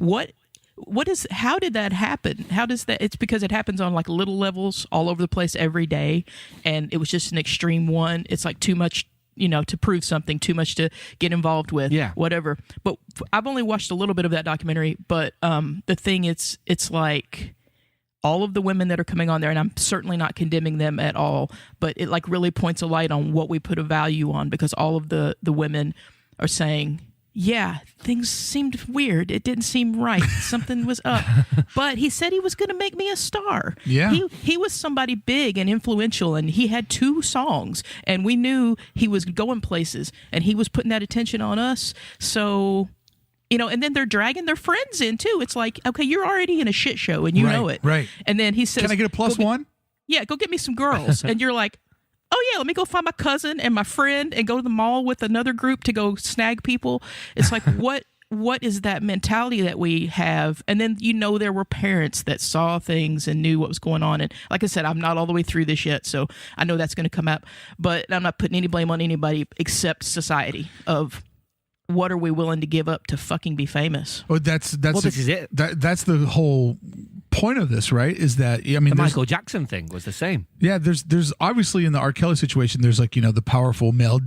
How did that happen? How does that? It's because it happens on, like, little levels all over the place every day, and it was just an extreme one. It's like too much, to prove something, too much to get involved with, whatever. But I've only watched a little bit of that documentary, but the thing, it's like all of the women that are coming on there, and I'm certainly not condemning them at all, but it, like, really points a light on what we put a value on, because all of the women are saying, yeah, things seemed weird. It didn't seem right. Something was up. But he said he was going to make me a star. Yeah. He was somebody big and influential, and he had 2 songs, and we knew he was going places, and he was putting that attention on us. So, and then they're dragging their friends in too. It's like, okay, you're already in a shit show and you know it. Right. And then he says, can I get a plus one? Yeah, go get me some girls. And you're like, oh yeah, let me go find my cousin and my friend and go to the mall with another group to go snag people. It's like, what is that mentality that we have? And then, there were parents that saw things and knew what was going on. And like I said, I'm not all the way through this yet, so I know that's going to come up. But I'm not putting any blame on anybody except society of what are we willing to give up to fucking be famous? Well, this is it. That's the whole point of this, right? Is that, I mean, the Michael Jackson thing was the same. Yeah, there's obviously in the R. Kelly situation, there's, like, the powerful male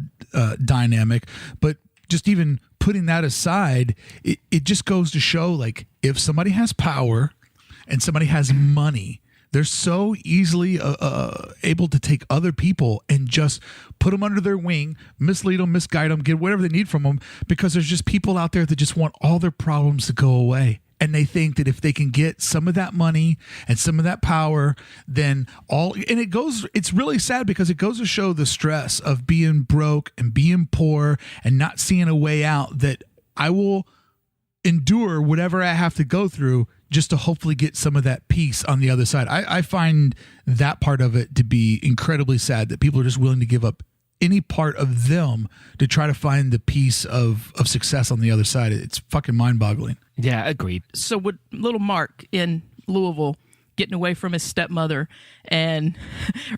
dynamic, but just even putting that aside, it just goes to show, like, if somebody has power and somebody has money, they're so easily able to take other people and just put them under their wing, mislead them, misguide them, get whatever they need from them, because there's just people out there that just want all their problems to go away. And they think that if they can get some of that money and some of that power, then it's really sad, because it goes to show the stress of being broke and being poor and not seeing a way out, that I will endure whatever I have to go through just to hopefully get some of that peace on the other side. I find that part of it to be incredibly sad, that people are just willing to give up any part of them to try to find the piece of success on the other side. It's fucking mind-boggling. Yeah, agreed. So with little Mark in Louisville getting away from his stepmother and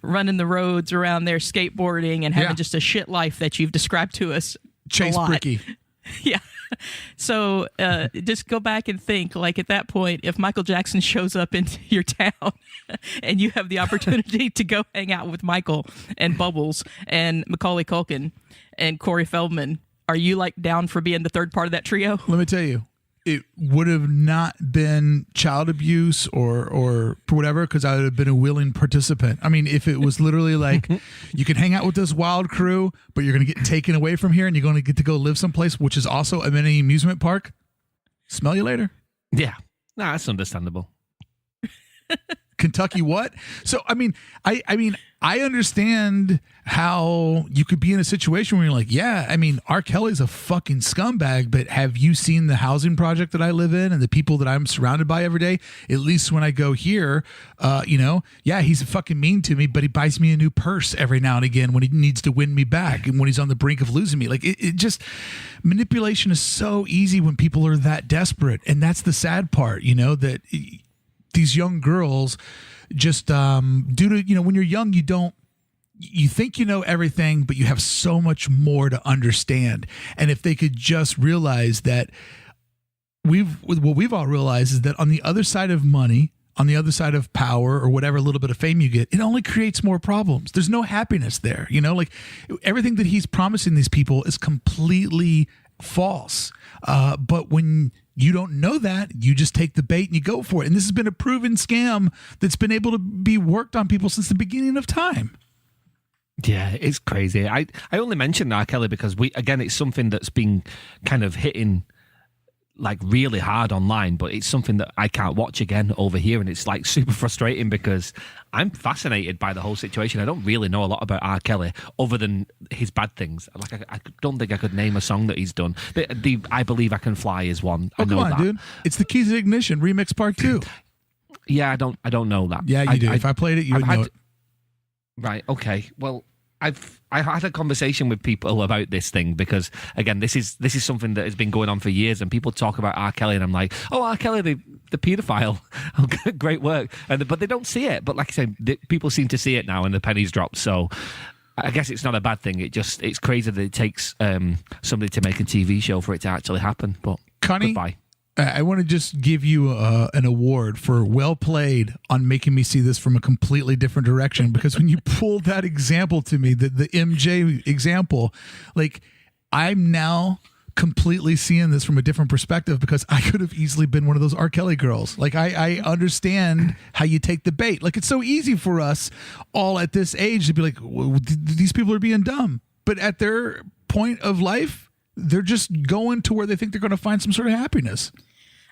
running the roads around there, skateboarding and having just a shit life that you've described to us Chase a lot. Bricky. Yeah. So just go back and think, like, at that point, if Michael Jackson shows up into your town and you have the opportunity to go hang out with Michael and Bubbles and Macaulay Culkin and Corey Feldman, are you, like, down for being the third part of that trio? Let me tell you, it would have not been child abuse or whatever, because I would have been a willing participant. I mean, if it was literally like, you can hang out with this wild crew, but you're going to get taken away from here and you're going to get to go live someplace, which is also a mini amusement park. Smell you later. Yeah. No, that's understandable. Kentucky what? So I mean, I understand how you could be in a situation where you're like, yeah, I mean, R. Kelly's a fucking scumbag, but have you seen the housing project that I live in and the people that I'm surrounded by every day? At least when I go here, yeah, he's fucking mean to me, but he buys me a new purse every now and again when he needs to win me back and when he's on the brink of losing me. Like it just, manipulation is so easy when people are that desperate. And that's the sad part, that these young girls just due to, when you're young, you think you know everything, but you have so much more to understand. And if they could just realize that what we've all realized is that on the other side of money, on the other side of power or whatever little bit of fame you get, it only creates more problems. There's no happiness there. Like everything that he's promising these people is completely false. But when you don't know that, you just take the bait and you go for it. And this has been a proven scam that's been able to be worked on people since the beginning of time. Yeah, it's crazy. I only mentioned R. Kelly because it's something that's been kind of hitting like really hard online, but it's something that I can't watch again over here, and it's like super frustrating because I'm fascinated by the whole situation. I don't really know a lot about R. Kelly other than his bad things. Like I don't think I could name a song that he's done. The I Believe I Can Fly is one. Oh, I know come on, that. dude! It's the Keys to Ignition remix part 2. Yeah, I don't know that. Yeah, you do. If I played it, you would know it. Right. Okay. Well, I had a conversation with people about this thing because again, this is something that has been going on for years, and people talk about R. Kelly, and I'm like, oh, R. Kelly, the paedophile, great work, but they don't see it. But like I said, people seem to see it now, and the pennies dropped. So I guess it's not a bad thing. It's crazy that it takes somebody to make a TV show for it to actually happen. But Connie, goodbye. I want to just give you an award for well played on making me see this from a completely different direction, because when you pulled that example to me, the MJ example, like I'm now completely seeing this from a different perspective because I could have easily been one of those R. Kelly girls. Like I understand how you take the bait. Like it's so easy for us all at this age to be like, well, these people are being dumb, but at their point of life, they're just going to where they think they're going to find some sort of happiness.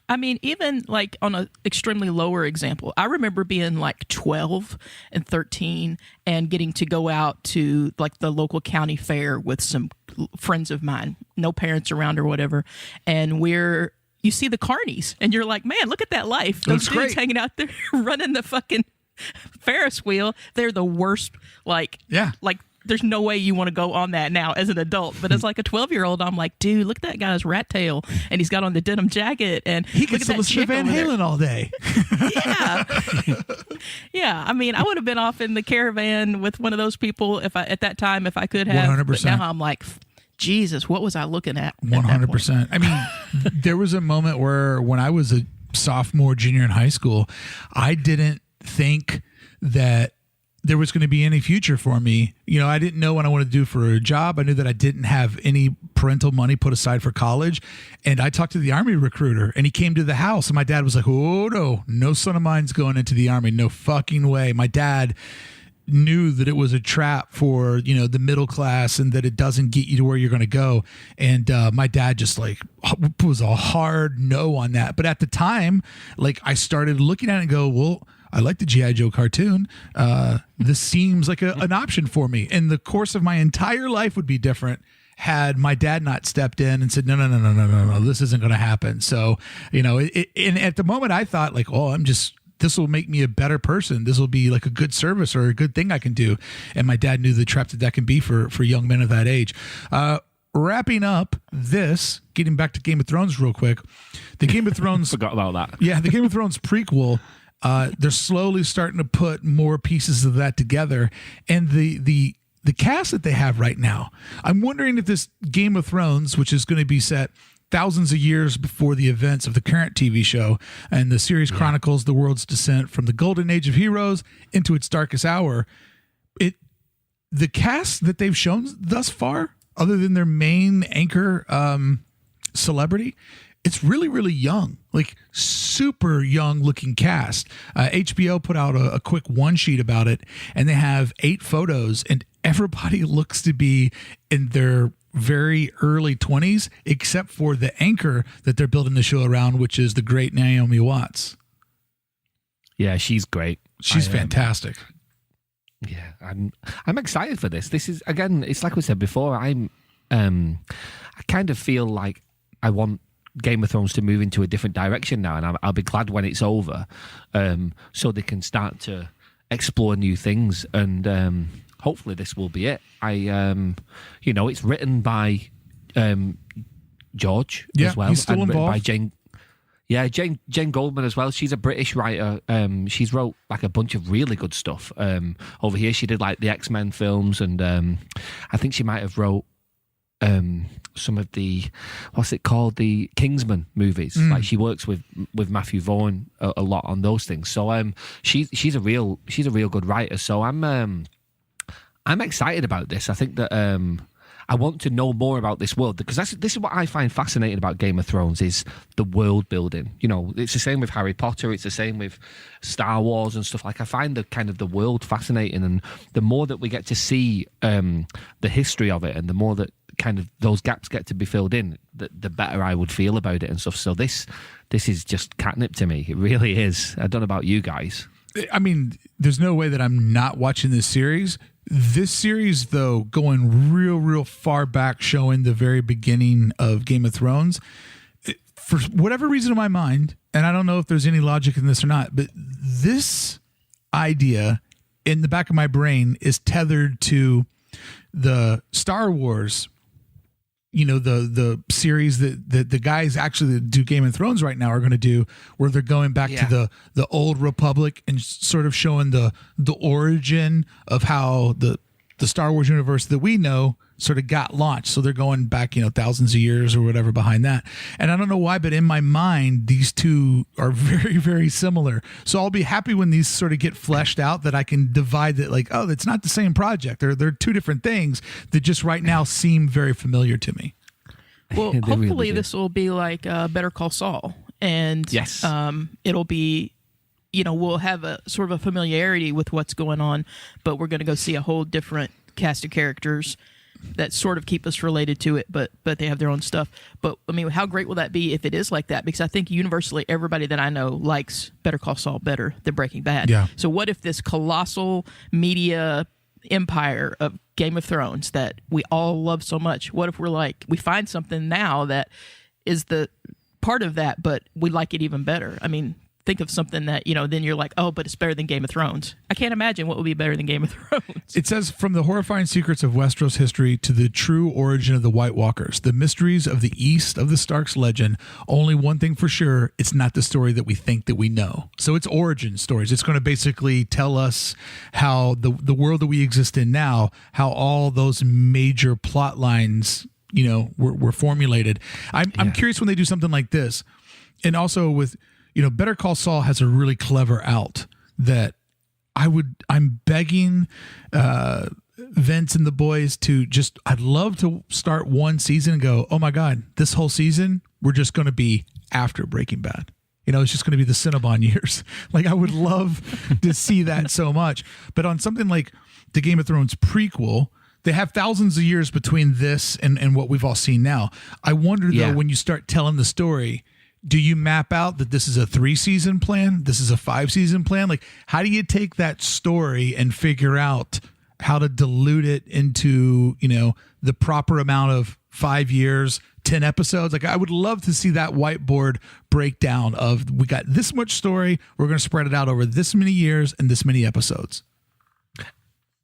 I mean, even like on an extremely lower example, I remember being like 12 and 13 and getting to go out to like the local county fair with some friends of mine, no parents around or whatever. And you see the carnies and you're like, man, look at that life. Those Looks dudes great. hanging out there running the fucking Ferris wheel. They're the worst. Like there's no way you want to go on that now as an adult. But as like a 12-year-old, I'm like, dude, look at that guy's rat tail. And he's got on the denim jacket. And he gets to listen to Van Halen all day. Yeah. Yeah. I mean, I would have been off in the caravan with one of those people if I could have. 100%. But now I'm like, Jesus, what was I looking at? 100%. I mean, there was a moment where when I was a sophomore, junior in high school, I didn't think that there was going to be any future for me. I didn't know what I wanted to do for a job. I knew that I didn't have any parental money put aside for college. And I talked to the Army recruiter, and he came to the house, and my dad was like, oh, no son of mine's going into the Army. No fucking way. My dad knew that it was a trap for, the middle class and that it doesn't get you to where you're going to go. And my dad just like was a hard no on that. But at the time, like I started looking at it and go, well, I like the G.I. Joe cartoon. This seems like an option for me. And the course of my entire life would be different had my dad not stepped in and said, no, this isn't going to happen. So, and at the moment I thought like, oh, this will make me a better person. This will be like a good service or a good thing I can do. And my dad knew the trap that can be for young men of that age. Wrapping up this, getting back to Game of Thrones real quick. The Game of Thrones. Forgot about that. Yeah, the Game of Thrones prequel. They're slowly starting to put more pieces of that together. And the cast that they have right now, I'm wondering if this Game of Thrones, which is going to be set thousands of years before the events of the current TV show, and the series chronicles the world's descent from the golden age of heroes into its darkest hour, the cast that they've shown thus far, other than their main anchor celebrity, it's really, really young, like super young looking cast. HBO put out a quick one sheet about it, and they have 8 photos, and everybody looks to be in their very early 20s, except for the anchor that they're building the show around, which is the great Naomi Watts. Yeah, she's great. She's fantastic. Yeah, I'm excited for this. This is, again, it's like we said before. I kind of feel like I want Game of Thrones to move into a different direction now, and I'll be glad when it's over, so they can start to explore new things. And hopefully, this will be it. It's written by George as well. He's still and involved. by Jane. Yeah, Jane Goldman as well. She's a British writer. She's wrote like a bunch of really good stuff. Over here, she did like the X-Men films, and I think she might have wrote some of the, what's it called, the Kingsman movies. Like she works with Matthew Vaughn a lot on those things. So she's a real good writer. So I'm excited about this. I think that I want to know more about this world, because this is what I find fascinating about Game of Thrones, is the world building. You know, it's the same with Harry Potter, it's the same with Star Wars and stuff. Like, I find the world fascinating, and the more that we get to see the history of it, and the more that kind of those gaps get to be filled in, the better I would feel about it and stuff. So this is just catnip to me. It really is. I don't know about you guys. I mean, there's no way that I'm not watching this series. This series, though, going real far back, showing the very beginning of Game of Thrones, for whatever reason in my mind, and I don't know if there's any logic in this or not, but this idea in the back of my brain is tethered to the Star Wars, the series that the guys actually that do Game of Thrones right now are going to do, where they're going back to the old Republic and sort of showing the origin of how the Star Wars universe that we know sort of got launched. So they're going back, thousands of years or whatever behind that. And I don't know why, but in my mind, these two are very, very similar. So I'll be happy when these sort of get fleshed out, that I can divide that, like, oh, it's not the same project. They're two different things that just right now seem very familiar to me. Well, They hopefully really do. this will be like Better Call Saul, and Yes. It'll be, we'll have a sort of a familiarity with what's going on, but we're going to go see a whole different cast of characters that sort of keep us related to it, but they have their own stuff. But I mean, how great will that be if it is like that? Because I think universally everybody that I know likes Better Call Saul better than Breaking Bad. Yeah. So what if this colossal media empire of Game of Thrones that we all love so much, what if we find something now that is the part of that, but we like it even better? I mean, think of something that, then you're like, oh, but it's better than Game of Thrones. I can't imagine what would be better than Game of Thrones. It says, from the horrifying secrets of Westeros history to the true origin of the White Walkers, the mysteries of the East of the Starks legend, only one thing for sure, it's not the story that we think that we know. So it's origin stories. It's going to basically tell us how the world that we exist in now, how all those major plot lines, were formulated. I'm curious when they do something like this. And also with, Better Call Saul has a really clever out that I'm begging Vince and the boys to just, I'd love to start one season and go, oh my God, this whole season, we're just going to be after Breaking Bad. It's just going to be the Cinnabon years. Like, I would love to see that so much. But on something like the Game of Thrones prequel, they have thousands of years between this and what we've all seen now. I wonder, though, when you start telling the story, do you map out that this is a 3-season plan? This is a 5-season plan? Like, how do you take that story and figure out how to dilute it into, the proper amount of 5 years, 10 episodes? Like, I would love to see that whiteboard breakdown of, we got this much story, we're going to spread it out over this many years and this many episodes.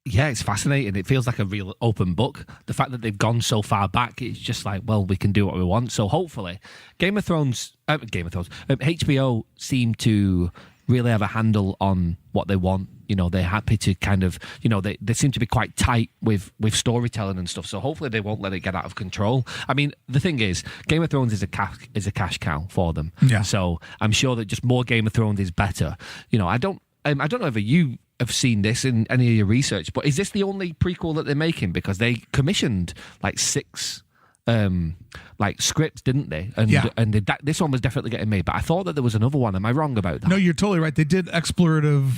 Yeah, it's fascinating. It feels like a real open book. The fact that they've gone so far back, it's just like, well, we can do what we want. So hopefully, HBO seem to really have a handle on what they want. They're happy to kind of, they seem to be quite tight with storytelling and stuff. So hopefully they won't let it get out of control. I mean, the thing is, Game of Thrones is a cash cow for them. Yeah. So I'm sure that just more Game of Thrones is better. I don't know if you have seen this in any of your research, but is this the only prequel that they're making? Because they commissioned like 6 scripts, didn't they? And this one was definitely getting made. But I thought that there was another one. Am I wrong about that? No, you're totally right. They did explorative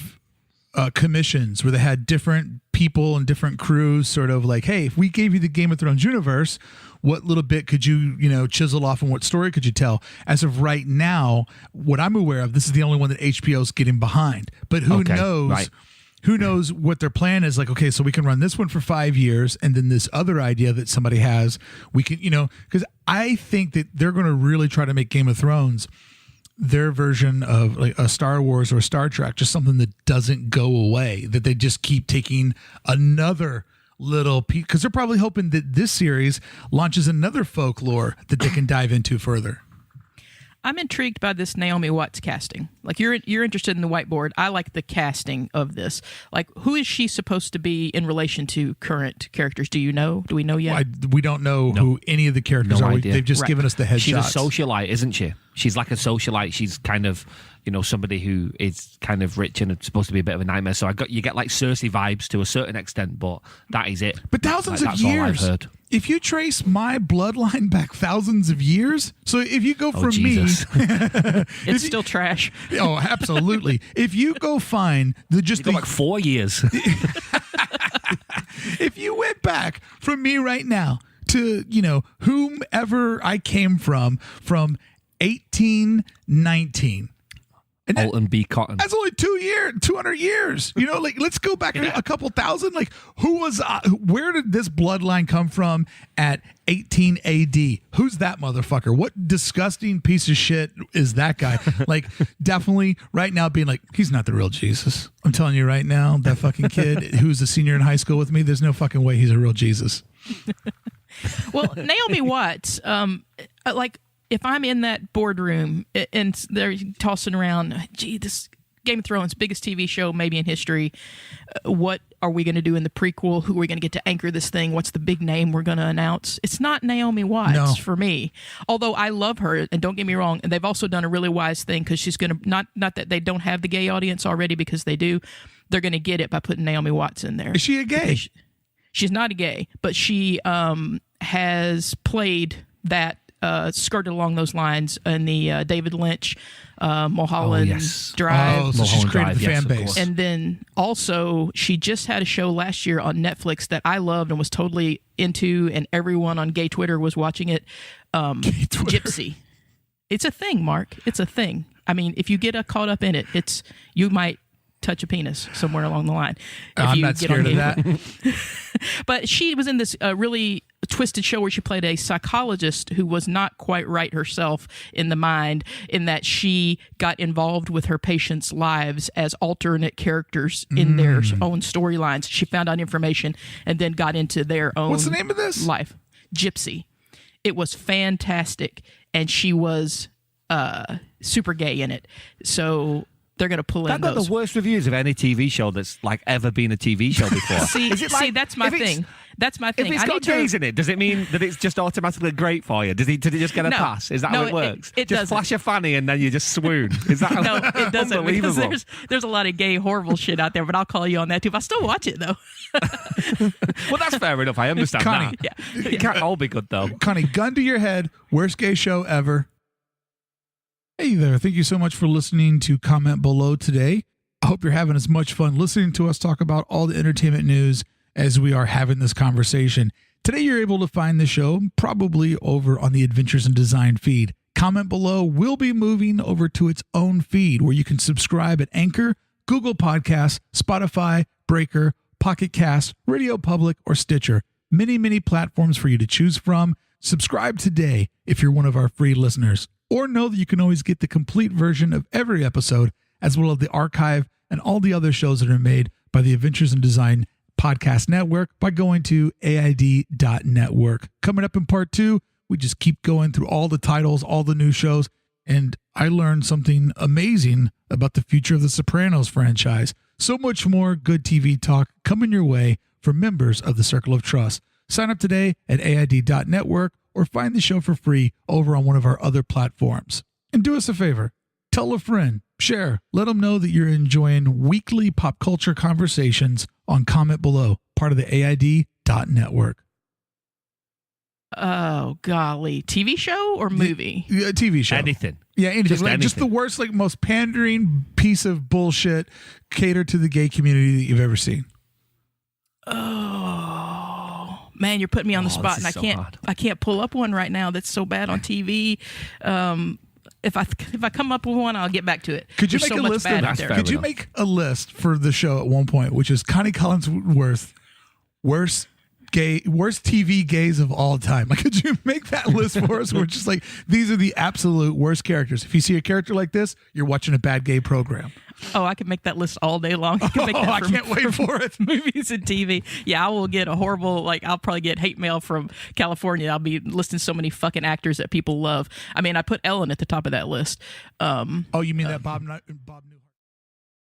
commissions where they had different people and different crews sort of like, hey, if we gave you the Game of Thrones universe, what little bit could you, chisel off and what story could you tell? As of right now, what I'm aware of, this is the only one that HBO's getting behind. But who knows? Right. Who knows what their plan is? Like, okay, so we can run this one for 5 years, and then this other idea that somebody has, we can, because I think that they're going to really try to make Game of Thrones their version of like a Star Wars or a Star Trek, just something that doesn't go away, that they just keep taking another little piece, because they're probably hoping that this series launches another folklore that they can dive into further. I'm intrigued by this Naomi Watts casting. Like you're interested in the whiteboard. I like the casting of this. Like, who is she supposed to be in relation to current characters? Do you know? Do we know yet? We don't know who any of the characters are. Idea. They've just given us the headshots. She's a socialite, isn't she? She's like a socialite. She's kind of, somebody who is kind of rich and supposed to be a bit of a nightmare. So you get like Cersei vibes to a certain extent, but that is it. But thousands of years. All I've heard. If you trace my bloodline back thousands of years, so if you go from me, it's still trash. Oh, absolutely. If you go find like 4 years. If you went back from me right now to, whomever I came from 1819. And Alton B. Cotton. That's only 200 years. Like, let's go back a couple thousand. Like, where did this bloodline come from at 18 AD? Who's that motherfucker? What disgusting piece of shit is that guy? Like, definitely right now being like, he's not the real Jesus. I'm telling you right now, that fucking kid who's a senior in high school with me, there's no fucking way he's a real Jesus. Well, Naomi Watts, if I'm in that boardroom and they're tossing around, gee, this Game of Thrones, biggest TV show maybe in history, what are we going to do in the prequel? Who are we going to get to anchor this thing? What's the big name we're going to announce? It's not Naomi Watts for me, although I love her, and don't get me wrong, and they've also done a really wise thing because she's going to, not that they don't have the gay audience already, because they do, they're going to get it by putting Naomi Watts in there. Is she a gay? She's not a gay, but she has played that, skirted along those lines in the David Lynch, Mulholland Drive. Oh, so she's created the fan base. And then also, she just had a show last year on Netflix that I loved and was totally into, and everyone on gay Twitter was watching it. Gypsy. It's a thing, Mark. It's a thing. I mean, if you get caught up in it, you might touch a penis somewhere along the line. I'm not scared of that. But she was in this really twisted show where she played a psychologist who was not quite right herself in the mind, in that she got involved with her patients' lives as alternate characters in their own storylines. She found out information and then got into their own. What's the name of this? Life. Gypsy. It was fantastic, and she was super gay in it. So they're going to pull in those. That got the worst reviews of any TV show that's like ever been a TV show before. See, that's my thing. That's my thing. If it's got gays in it, does it mean that it's just automatically great for you? Did it just get a pass? Is that how it works? It just doesn't. Flash a fanny and then you just swoon. Is that no? It doesn't. Unbelievable. Because there's a lot of gay, horrible shit out there. But I'll call you on that too. But I still watch it though. Well, that's fair enough. I understand Connie, that. Yeah. It can't all be good though. Connie, gun to your head. Worst gay show ever. Hey there. Thank you so much for listening to Comment Below today. I hope you're having as much fun listening to us talk about all the entertainment news as we are having this conversation. Today, you're able to find the show probably over on the Adventures in Design feed. Comment Below will be moving over to its own feed where you can subscribe at Anchor, Google Podcasts, Spotify, Breaker, Pocket Cast, Radio Public, or Stitcher. Many, many platforms for you to choose from. Subscribe today if you're one of our free listeners. Or know that you can always get the complete version of every episode, as well as the archive and all the other shows that are made by the Adventures in Design Podcast Network by going to AID.network. Coming up in part 2, we just keep going through all the titles, all the new shows, and I learned something amazing about the future of the Sopranos franchise. So much more good TV talk coming your way for members of the Circle of Trust. Sign up today at AID.network or find the show for free over on one of our other platforms. And do us a favor, tell a friend, share, let them know that you're enjoying weekly pop culture conversations on Comment Below, part of the AID.network. Oh golly, TV show or movie? TV show. Anything. Yeah, anything. Just Just the anything. worst, like most pandering piece of bullshit catered to the gay community that you've ever seen. Oh man, you're putting me on the spot, and this is so hard. I can't pull up one right now that's so bad on TV. If I come up with one, I'll get back to it. Could you There's make so a much list bad of? out there. Fair Could you enough. make a list for the show at one point, which is Connie Collinsworth, worst TV gays of all time? Like, could you make that list for us? We're just like, these are the absolute worst characters. If you see a character like this, you're watching a bad gay program. Oh, I can make that list all day long. I can make that I can't wait for it. Movies and TV. Yeah, I will get a horrible, I'll probably get hate mail from California. I'll be listing so many fucking actors that people love. I mean, I put Ellen at the top of that list. Oh, you mean that Bob Newhart?